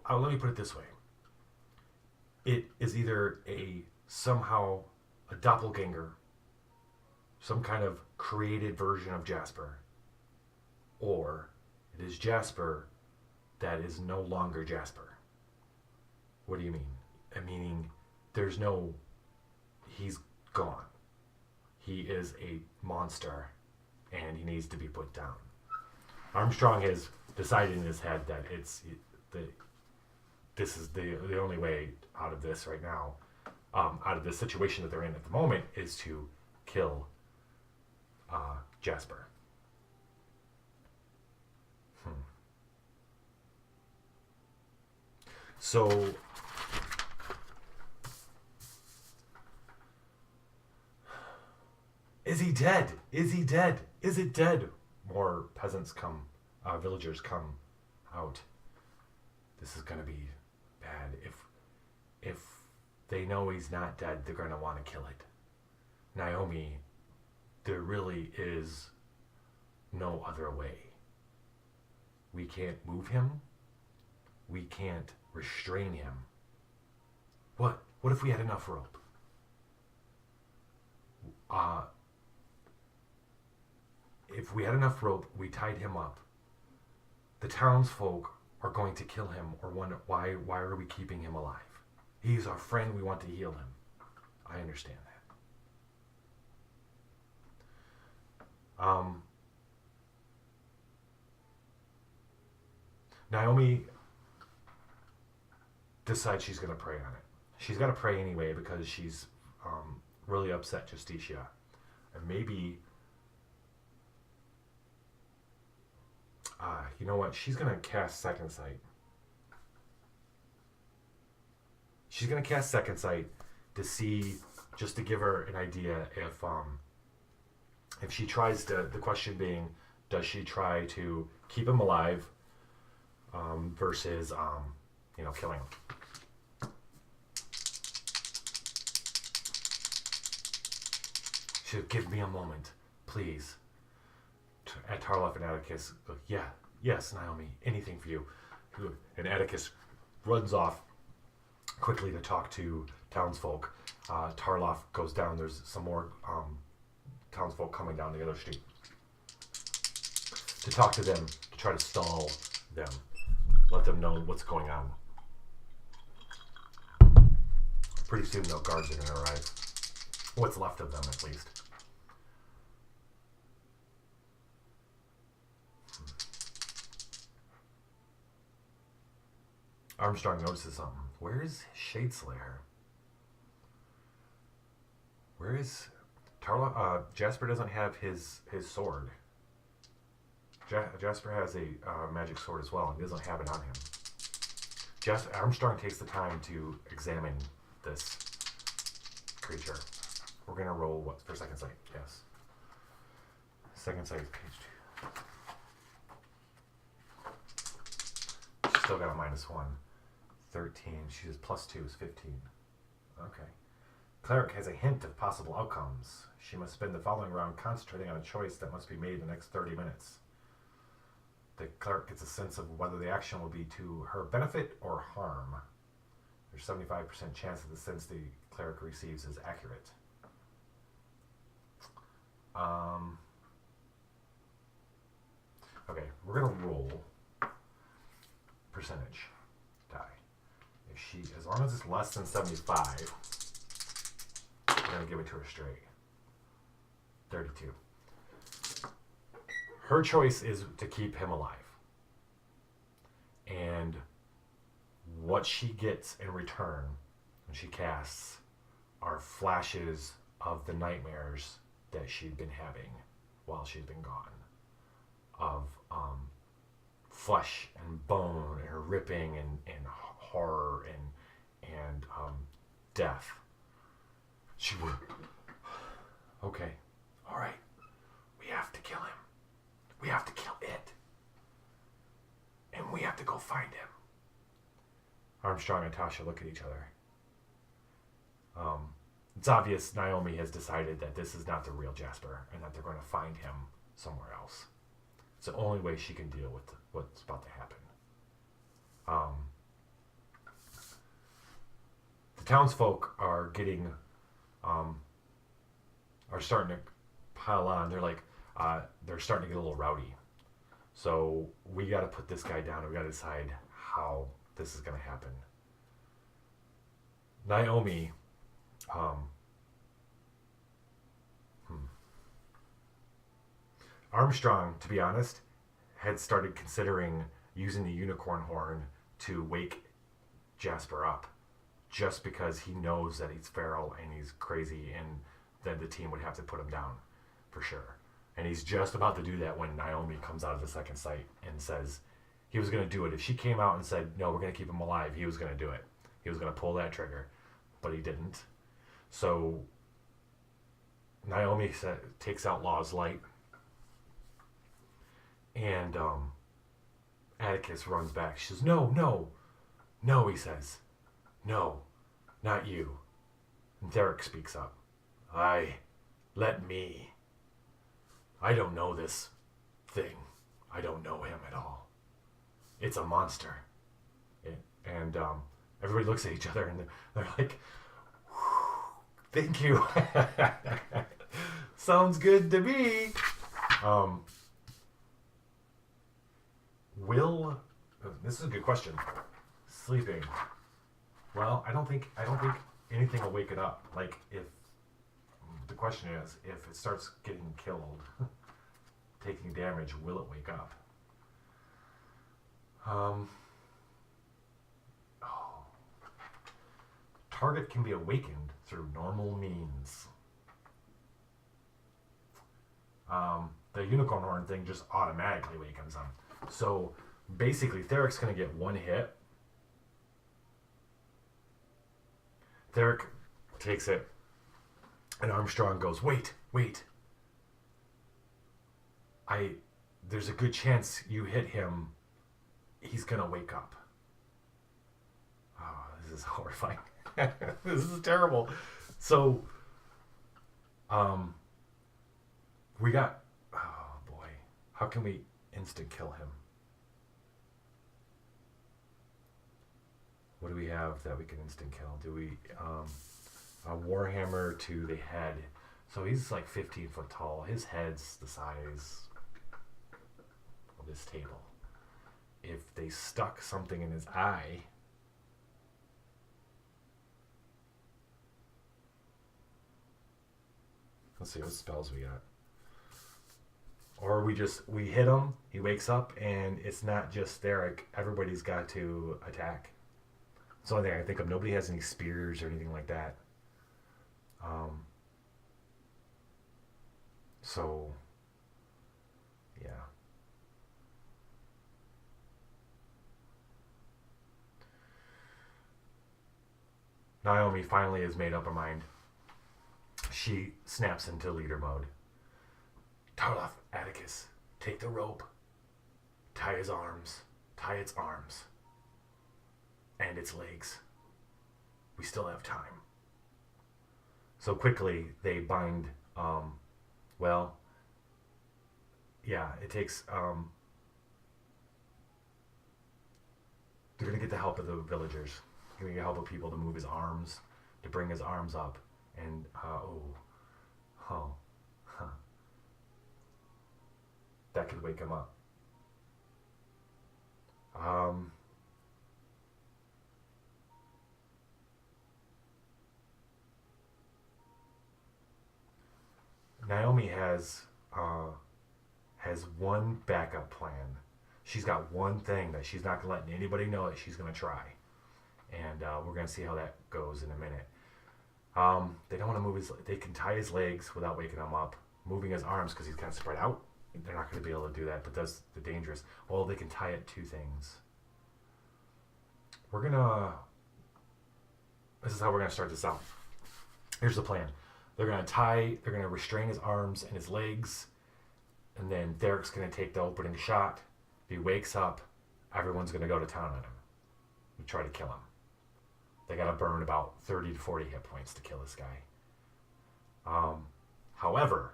Let me put it this way. It is either somehow a doppelganger, some kind of created version of Jasper, or it is Jasper that is no longer Jasper. What do you mean? Meaning he's gone. He is a monster and he needs to be put down. Armstrong has decided in his head that this is the only way out of this right now, out of the situation that they're in at the moment, is to kill Jasper. So is he dead? Is he dead? Is it dead? More peasants villagers come out. This is gonna be bad. If they know he's not dead, they're gonna want to kill it. Naomi, there really is no other way. We can't move him. We can't restrain him. What if we had enough rope? If we had enough rope, we tied him up. The townsfolk are going to kill him or wonder why are we keeping him alive? He's our friend, we want to heal him. I understand that. Naomi decides she's going to pray on it. She's got to pray anyway because she's really upset Justicia. And maybe, you know what? She's going to cast Second Sight. She's going to cast Second Sight to see, just to give her an idea if she tries to, the question being, does she try to keep him alive versus, killing him? She'll give me a moment, please. At Tarloff and Atticus go, yes, Naomi, anything for you. And Atticus runs off quickly to talk to townsfolk. Tarloff goes down. There's some more townsfolk coming down the other street to talk to them, to try to stall them. let them know what's going on. Pretty soon, no guards are going to arrive. What's left of them, at least. Armstrong notices something. Where is Shadeslayer? Where is Tarla? Jasper doesn't have his sword. Jasper has a magic sword as well, and he doesn't have it on him. Armstrong takes the time to examine this creature. We're gonna roll what for second sight? Yes. Second sight, page 2. She's still got a -1. 13. She has +2 is 15. Okay. Cleric has a hint of possible outcomes. She must spend the following round concentrating on a choice that must be made in the next 30 minutes. The cleric gets a sense of whether the action will be to her benefit or harm. There's 75% chance that the sense the cleric receives is accurate. Okay, we're gonna roll percentage die. If she, as long as it's less than 75, we're gonna give it to her straight. 32. Her choice is to keep him alive. And what she gets in return when she casts are flashes of the nightmares that she'd been having while she's been gone. Of flesh and bone and her ripping and horror and death. She would. Okay. All right. We have to kill him. We have to kill it. And we have to go find him. Armstrong and Tasha look at each other. It's obvious Naomi has decided that this is not the real Jasper and that they're going to find him somewhere else. It's the only way she can deal with what's about to happen. The townsfolk are getting, are starting to pile on. They're like, they're starting to get a little rowdy. So we got to put this guy down. We got to decide how this is going to happen. Naomi, Armstrong, to be honest, had started considering using the unicorn horn to wake Jasper up, just because he knows that he's feral and he's crazy, and that the team would have to put him down for sure. And he's just about to do that when Naomi comes out of the second sight and says he was going to do it. If she came out and said, no, we're going to keep him alive, he was going to do it. He was going to pull that trigger, but he didn't. So Naomi takes out Law's light, and Atticus runs back. She says, no, he says. No, not you. And Theric speaks up. Let me. I don't know this thing. I don't know him at all. It's a monster. And everybody looks at each other and they're like, thank you. Sounds good to me. This is a good question. Sleeping. Well, I don't think anything will wake it up. Like, if the question is, if it starts getting killed, taking damage, will it wake up? Target can be awakened through normal means. The unicorn horn thing just automatically awakens them. So basically, Theric's going to get one hit. Theric takes it, and Armstrong goes, wait. There's a good chance you hit him. He's going to wake up. Oh, this is horrifying. This is terrible. So, we got, oh boy, how can we instant kill him? What do we have that we can instant kill? Do we, a warhammer to the head. So he's like 15 foot tall. His head's the size of this table. if they stuck something in his eye. Let's see what spells we got. Or we hit him, he wakes up, and it's not just Theric. Everybody's got to attack. It's the only thing I think of. Nobody has any spears or anything like that. So, yeah. Naomi finally has made up her mind. She snaps into leader mode. Tarloff, Atticus, take the rope, tie its arms, and its legs. We still have time. So quickly they bind, it takes, they're going to get the help of the villagers. They're going to get help of people to move his arms, to bring his arms up, and, that could wake him up. Naomi has one backup plan. She's got one thing that she's not going to let anybody know that she's going to try. And we're going to see how that goes in a minute. They don't want to move they can tie his legs without waking him up. Moving his arms because he's kind of spread out. They're not going to be able to do that, but that's the dangerous. Well, they can tie it to things. This is how we're going to start this out. Here's the plan. They're going to restrain his arms and his legs, and then Theric's going to take the opening shot. If he wakes up, everyone's going to go to town on him and try to kill him. They got to burn about 30 to 40 hit points to kill this guy. However,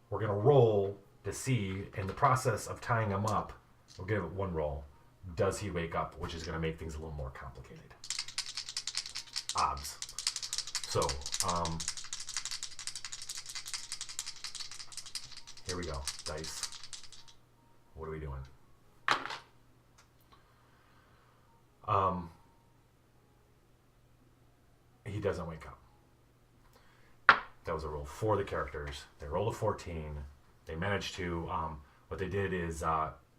we're going to roll to see, in the process of tying him up, we'll give it one roll. Does he wake up? Which is going to make things a little more complicated. Odds. So, here we go. Dice. What are we doing? He doesn't wake up. That was a roll for the characters. They rolled a 14. They managed to, what they did is,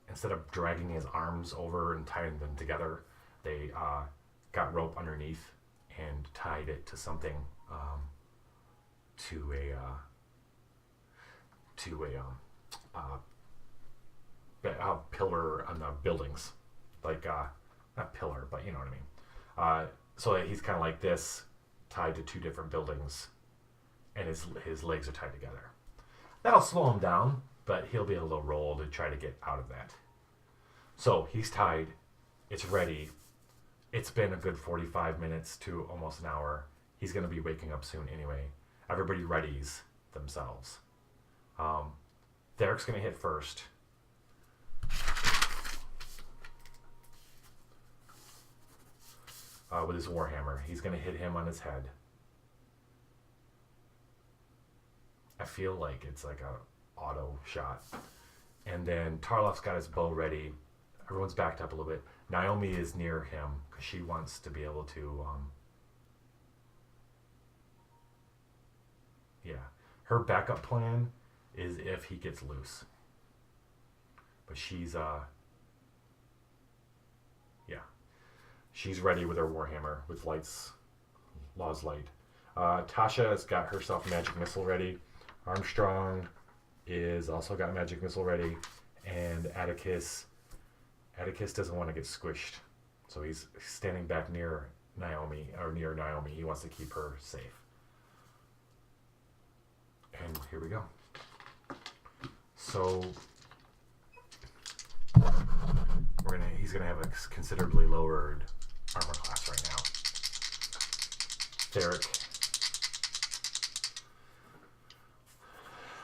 instead of dragging his arms over and tying them together, they got rope underneath and tied it to something, to a pillar on the buildings. Like, not pillar, but you know what I mean. So that he's kind of like this, tied to two different buildings, and his legs are tied together. That'll slow him down, but he'll be able to roll to try to get out of that. So he's tied. It's ready. It's been a good 45 minutes to almost an hour. He's going to be waking up soon anyway. Everybody readies themselves. Theric's going to hit first. With his warhammer. He's going to hit him on his head. I feel like it's like a auto shot. And then Tarloff's got his bow ready. Everyone's backed up a little bit. Naomi is near him because she wants to be able to, her backup plan is if he gets loose. But she's, she's ready with her warhammer with Law's Light. Tasha has got herself magic missile ready. Armstrong is also got magic missile ready, and Atticus doesn't want to get squished, so he's standing back near Naomi. He wants to keep her safe. And here we go. So he's gonna have a considerably lowered armor class right now. Theric.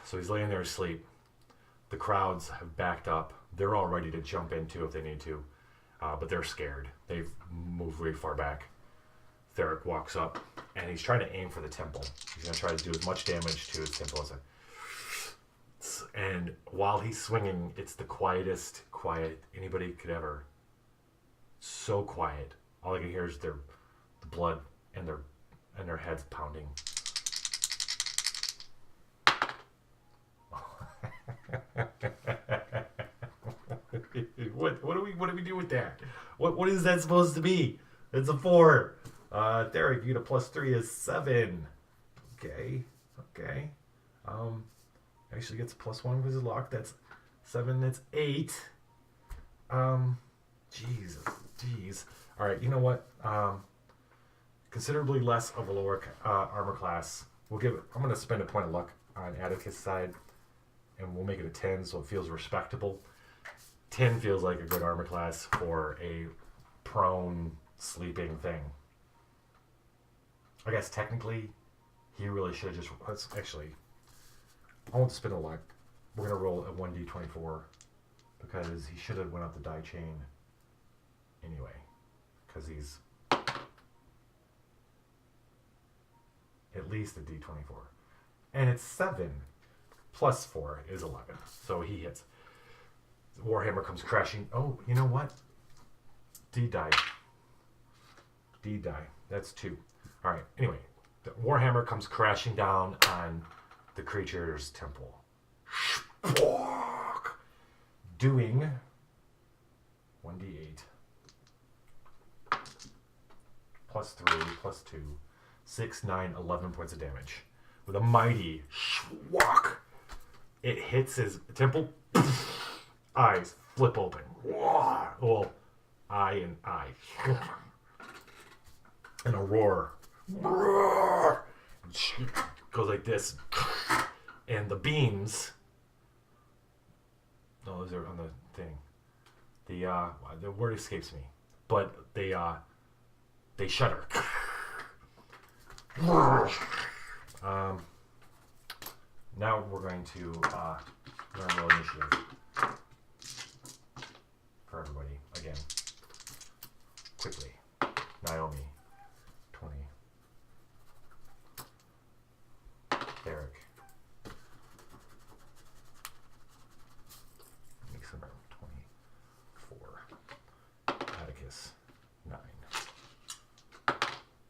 So he's laying there asleep. The crowds have backed up. They're all ready to jump in too if they need to, but they're scared. They've moved really far back. Theric walks up, and he's trying to aim for the temple. He's going to try to do as much damage to his temple as and while he's swinging, it's the quiet anybody could ever so quiet. All I can hear is the blood and their heads pounding. What do we do with that? What is that supposed to be? It's a 4. Derek, you get a +3 is 7. Okay. Actually gets a +1 because it's locked. That's 7. That's 8. Jeez. All right. You know what? Considerably less of a lower armor class. I'm gonna spend a point of luck on Atticus' side, and we'll make it a 10, so it feels respectable. 10 feels like a good armor class for a prone sleeping thing. I guess technically, he really should have just. I want to spin a luck. We're gonna roll a 1d24 because he should have went up the die chain anyway, because he's at least a d24, and it's 7 plus 4 is 11, so he hits. Warhammer comes crashing. Oh, you know what? D die. That's 2. All right. Anyway, the Warhammer comes crashing down on the creature's temple, doing 1d8 +3 +2, 6, 9, 11 points of damage with a mighty schwack. It hits his temple. Eyes flip open. Well, eye and eye. And a roar. Goes like this. And the beams. No, those are on the thing. The word escapes me. But they shudder. Now we're going to learn roll initiative. For everybody, again. Quickly. Naomi, 20. Derek. Makes him 24. Atticus, 9.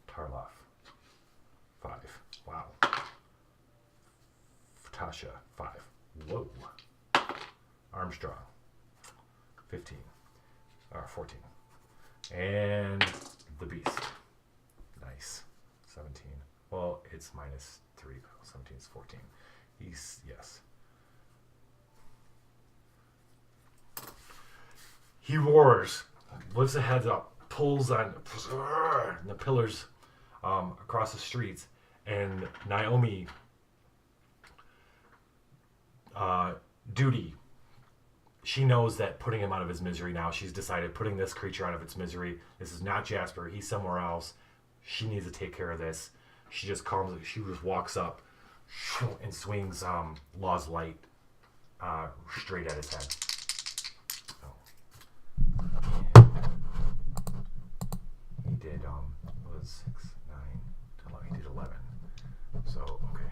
Tarloff, 5. Wow. Tasha, 5. Whoa. Armstrong, 15. 14. And the beast. Nice. 17. Well, it's -3. 17 is 14. Yes. He roars, lifts the heads up, pulls on the pillars across the streets, and Naomi duty. She knows that putting him out of his misery now, she's decided putting this creature out of its misery. This is not Jasper. He's somewhere else. She needs to take care of this. She just walks up and swings Law's Light straight at his head. He did, it was 6, 9, 10, 11. He did 11. So, okay.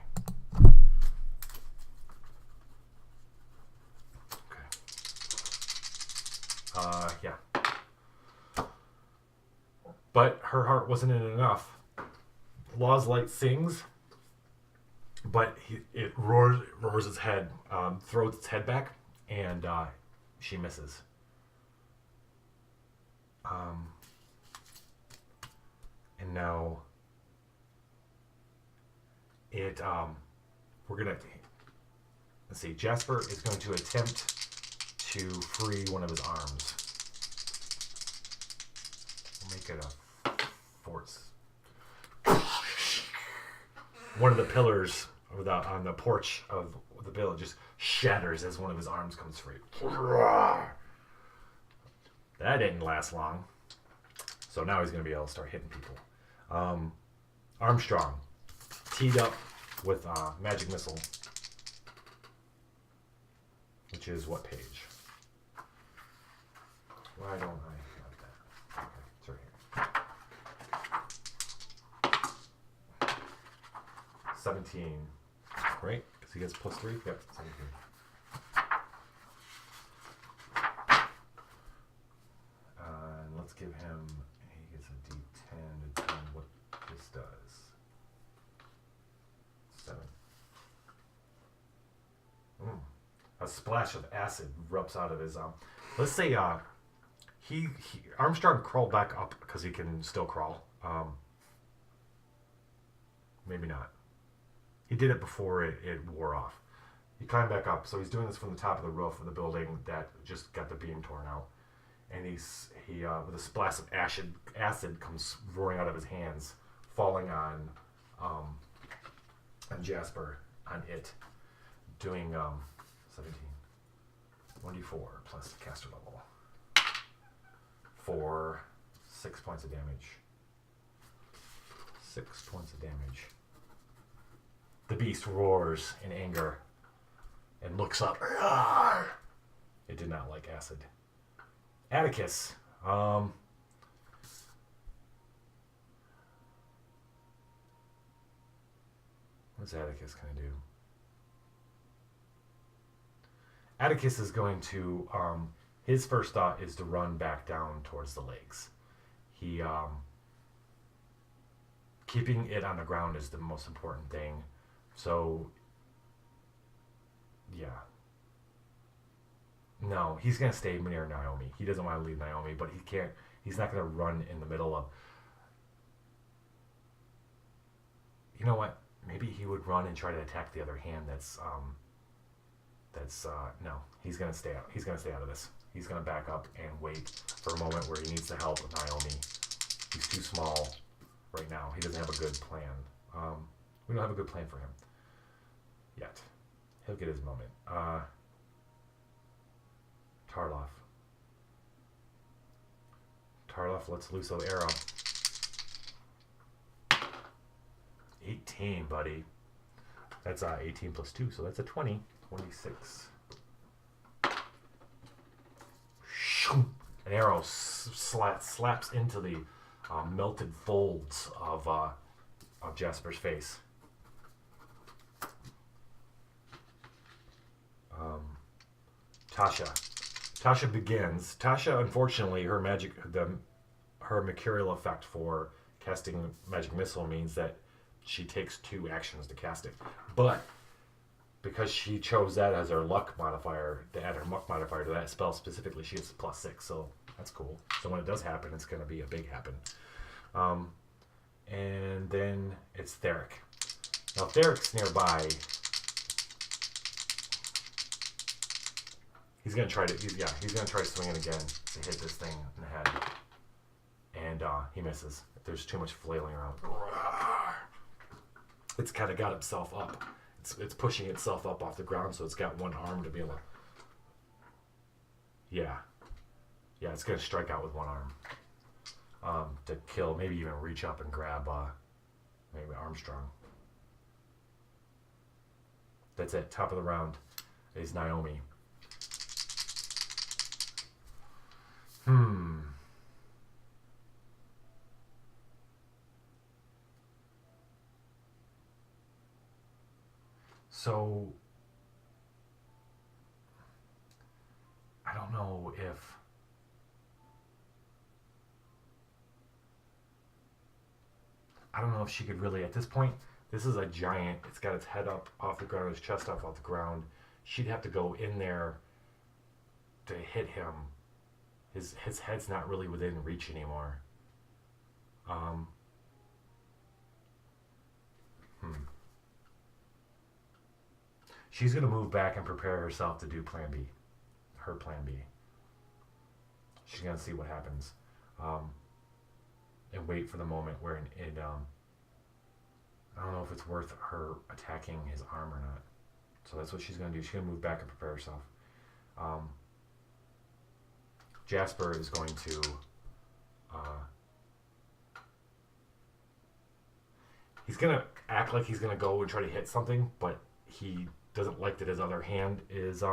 Yeah. But her heart wasn't in it enough. Law's Light sings, but it roars its head, throws its head back, and she misses. And now we're gonna, let's see, Jasper is going to attempt to free one of his arms. We'll make it a force. One of the pillars on the porch of the village just shatters as one of his arms comes free. That didn't last long. So now he's going to be able to start hitting people. Armstrong, teed up with Magic Missile, which is what page? Why don't I have that? Okay, it's right here. 17, right? Because he gets +3? Yep, 17. And let's give him splash of acid erupts out of his let's say he Armstrong crawled back up because he can still crawl. Maybe not. He did it before it wore off. He climbed back up, so he's doing this from the top of the roof of the building that just got the beam torn out. And he with a splash of acid comes roaring out of his hands, falling on Jasper, on it, doing 17, 1d4 plus caster level for 6 points of damage. 6 points of damage. The beast roars in anger and looks up. It did not like acid. Atticus. What's Atticus going to do? Atticus is going to, his first thought is to run back down towards the lakes. He, keeping it on the ground is the most important thing. So, yeah. No, he's going to stay near Naomi. He doesn't want to leave Naomi, but he's not going to run in the middle of... You know what? Maybe he would run and try to attack the other hand no, he's going to stay out. He's going to stay out of this. He's going to back up and wait for a moment where he needs the help of Naomi. He's too small right now. He doesn't have a good plan. We don't have a good plan for him yet. He'll get his moment. Tarloff lets loose an arrow. 18, buddy. That's 18 plus 2, so that's a 20. 26. An arrow slaps into the melted folds of Jasper's face. Tasha begins. Tasha, unfortunately, her mercurial effect for casting magic missile means that she takes 2 actions to cast it. But because she chose that as her luck modifier, to add her luck modifier to that spell specifically, she gets +6, so that's cool. So when it does happen, it's going to be a big happen. And then it's Theric. Now Theric's nearby. He's gonna try swinging again to hit this thing in the head, and he misses. There's too much flailing around. It's kind of got itself up. It's pushing itself up off the ground, so it's got one arm to be able to. Yeah, it's gonna strike out with one arm to kill. Maybe even reach up and grab maybe Armstrong. That's it. Top of the round is Naomi. So, I don't know if... I don't know if she could really, at this point, this is a giant. It's got its head up off the ground, its chest up off the ground. She'd have to go in there to hit him. His head's not really within reach anymore. She's going to move back and prepare herself to do Plan B. Her Plan B. She's going to see what happens. And wait for the moment where it I don't know if it's worth her attacking his arm or not. So that's what she's going to do. She's going to move back and prepare herself. Jasper is going to he's going to act like he's going to go and try to hit something, but he doesn't like that his other hand is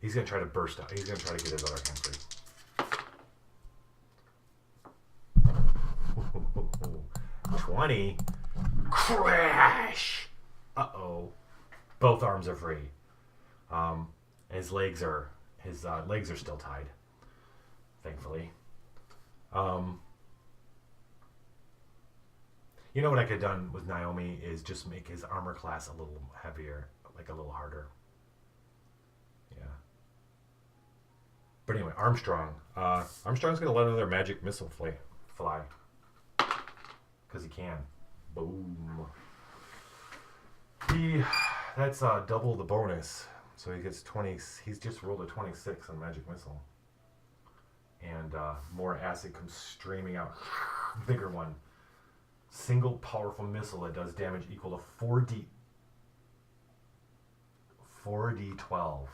he's going to try to burst out. He's going to try to get his other hand free. 20. Crash! Uh-oh. Both arms are free. His legs are still tied. Thankfully. You know what I could have done with Naomi is just make his armor class a little heavier. like a little harder. Yeah. But anyway, Armstrong. Armstrong's gonna let another magic missile fly. Because he can. Boom. That's double the bonus. So he gets 20. He's just rolled a 26 on magic missile. And more acid comes streaming out. Bigger one. Single powerful missile that does damage equal to 4d12.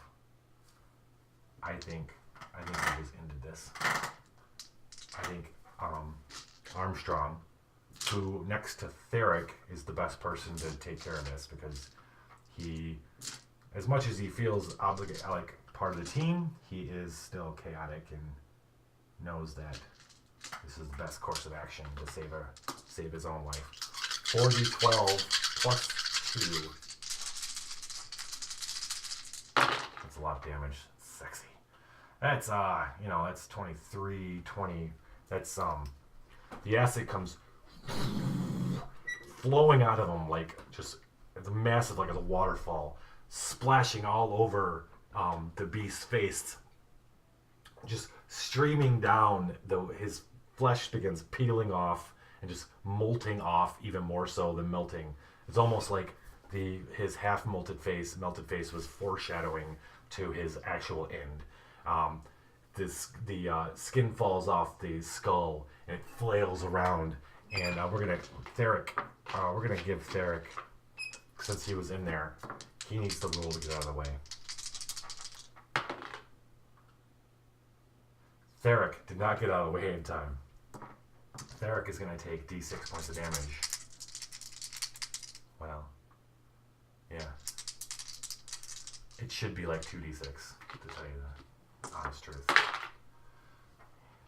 I think he just ended this. I think Armstrong, who next to Theric is the best person to take care of this, because he, as much as he feels obligated, like part of the team, he is still chaotic and knows that this is the best course of action to save his own life. 4d12 plus 2. That's a lot of damage. Sexy. That's that's 23, 20. That's the acid comes flowing out of him like just it's massive, like a waterfall, splashing all over the beast's face, just streaming down. His flesh begins peeling off and just molting off even more so than melting. It's almost like his half melted face was foreshadowing to his actual end. The skin falls off the skull and it flails around. And we're gonna give Theric, since he was in there, he needs to roll to get out of the way. Theric did not get out of the way in time. Theric is gonna take d6 points of damage. Well, yeah. It should be like 2d6, to tell you the honest truth.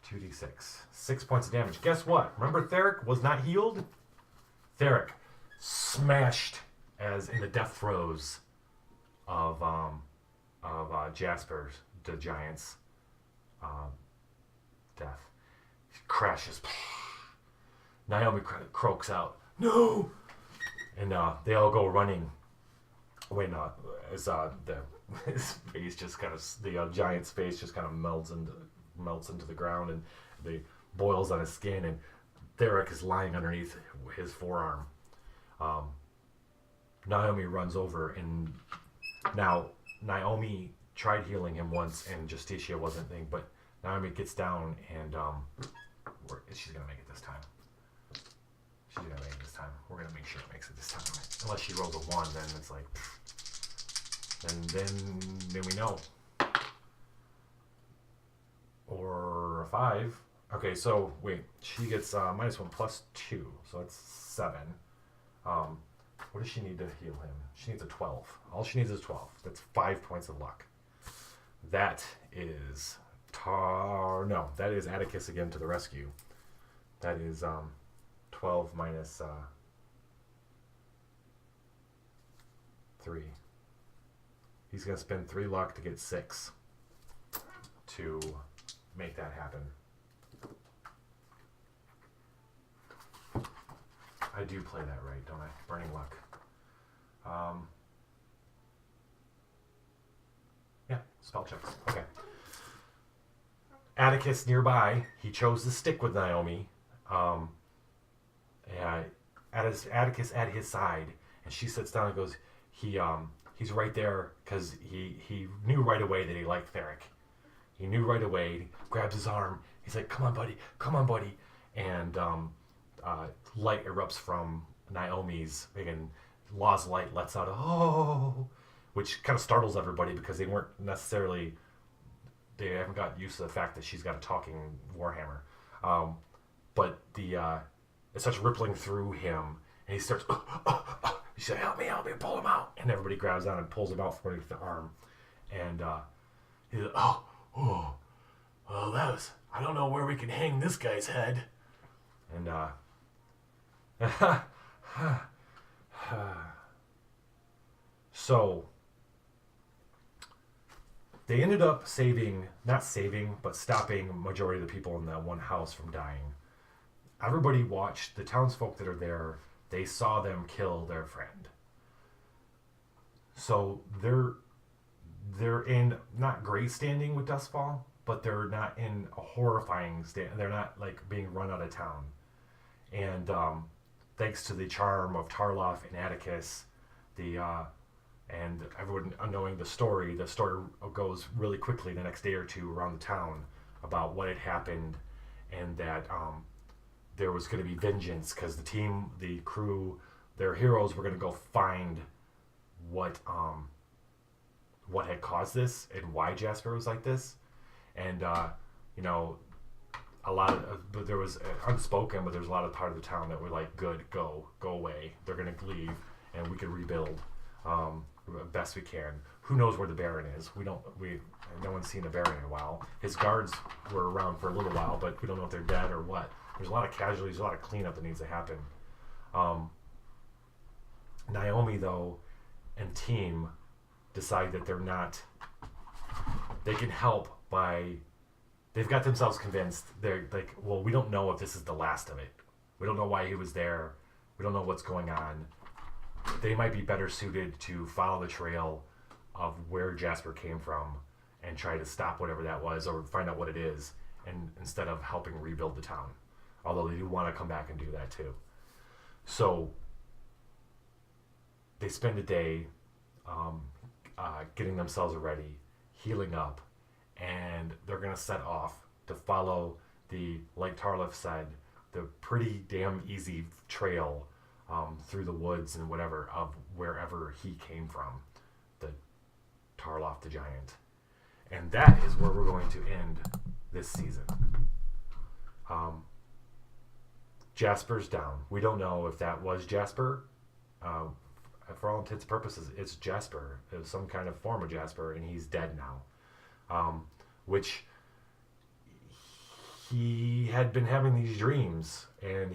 2d6. 6 points of damage. Guess what? Remember Theric was not healed? Theric smashed as in the death throes of Jasper's, the giant's death. He crashes. Naomi croaks out, "No!" And they all go running when his face just kind of, the giant's face just kind of melts into the ground, and the boils on his skin, and Theric is lying underneath his forearm. Naomi runs over, and now Naomi tried healing him once, and Justicia wasn't thing, but Naomi gets down, and she's gonna make it this time. She's gonna make it this time. We're gonna make sure it makes it this time. Unless she rolls a 1, then it's like, then we know. Or a 5. Okay, so wait, she gets -1 plus 2, so that's 7. What does she need to heal him? She needs a 12. All she needs is 12. That's 5 points of luck. That is that is Atticus again to the rescue. That is 12 minus 3. He's gonna spend 3 luck to get 6 to make that happen. I do play that right, don't I? Burning luck. Yeah, spell checks. Okay. Atticus nearby, he chose to stick with Naomi. Atticus at his side, and she sits down and goes, he's right there, because he knew right away that he liked Theric. He knew right away. He grabs his arm. He's like, come on, buddy. And light erupts from Naomi's, and Law's light lets out a "oh," which kind of startles everybody, because they haven't got used to the fact that she's got a talking warhammer. But it starts rippling through him, and he starts, he said, help me, pull him out. And everybody grabs on and pulls him out from underneath the arm. And he's like, well, I don't know where we can hang this guy's head. And so they ended up stopping majority of the people in that one house from dying. Everybody watched, the townsfolk that are there, they saw them kill their friend. So they're in not great standing with Dustfall, but they're not in a horrifying stand. They're not like being run out of town. And thanks to the charm of Tarloff and Atticus, and everyone knowing the story goes really quickly the next day or two around the town about what had happened, and that there was going to be vengeance because the crew, their heroes were going to go find what had caused this and why Jasper was like this, and a lot of, but there was unspoken, but there's a lot of part of the town that were like, good, go away. They're gonna leave, and we can rebuild best we can. Who knows where the Baron is? No one's seen the Baron in a while. His guards were around for a little while, but we don't know if they're dead or what. There's a lot of casualties, a lot of cleanup that needs to happen. Naomi though, and team decide that they can help by. They've got themselves convinced. They're like, well, we don't know if this is the last of it. We don't know why he was there. We don't know what's going on. They might be better suited to follow the trail of where Jasper came from and try to stop whatever that was or find out what it is, and instead of helping rebuild the town. Although they do want to come back and do that too. So they spend a day getting themselves ready, healing up, and they're going to set off to follow like Tarloff said, the pretty damn easy trail through the woods and whatever of wherever he came from, the Tarloff the Giant. And that is where we're going to end this season. Jasper's down. We don't know if that was Jasper. For all intents and purposes, it's Jasper. It was some kind of form of Jasper, and he's dead now. Which he had been having these dreams, and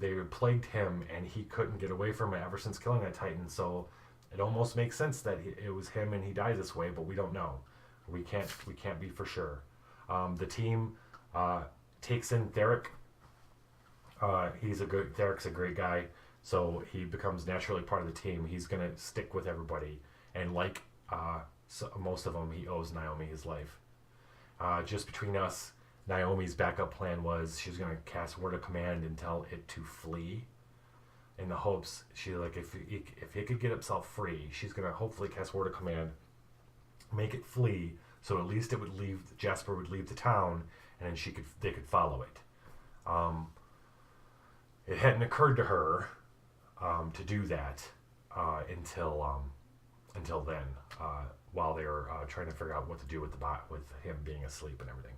they plagued him, and he couldn't get away from it ever since killing that Titan. So it almost makes sense that it was him, and he died this way, but we don't know. We can't be for sure. The team takes in Theric. Theric's a great guy, so he becomes naturally part of the team. He's gonna stick with everybody, and like most of them, he owes Naomi his life. Just between us, Naomi's backup plan was she was going to cast Word of Command and tell it to flee, in the hopes if it could get itself free, she's going to hopefully cast Word of Command, make it flee, so at least Jasper would leave the town, and then they could follow it. It hadn't occurred to her to do that until then. While they were trying to figure out what to do with him being asleep and everything.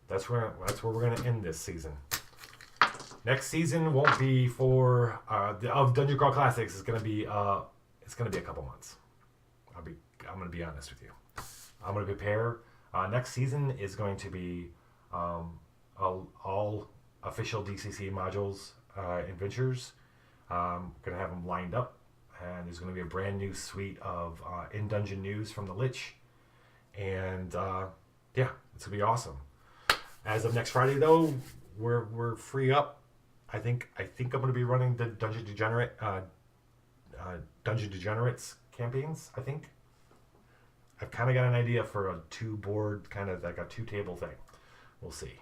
That's where we're gonna end this season. Next season won't be for of Dungeon Crawl Classics. It's gonna be a couple months. I'm gonna be honest with you. I'm gonna prepare. Next season is going to be all official DCC modules, adventures. Gonna have them lined up. And there's going to be a brand new suite of in-dungeon news from the Lich. And it's going to be awesome. As of next Friday, though, we're free up. I think I'm going to be running the Dungeon Degenerates campaigns, I think. I've kind of got an idea for a 2-board, kind of like a 2-table thing. We'll see.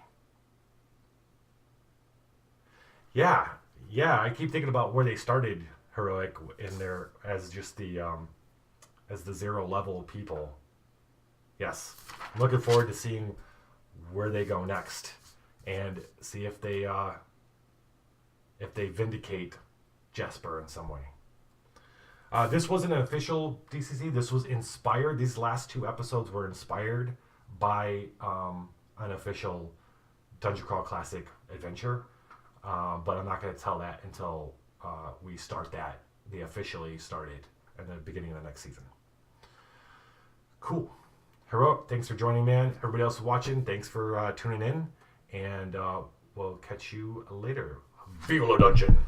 Yeah, I keep thinking about where they started Heroic in there as just the 0 level people. Yes, I'm looking forward to seeing where they go next and see if they vindicate Jasper in some way. This wasn't an official DCC. This was inspired. These last 2 episodes were inspired by an official Dungeon Crawl Classic adventure, but I'm not going to tell that until we start that. They officially started at the beginning of the next season. Cool. Heroic, thanks for joining, man. Everybody else watching, thanks for tuning in. And we'll catch you later. Viva la Dungeon!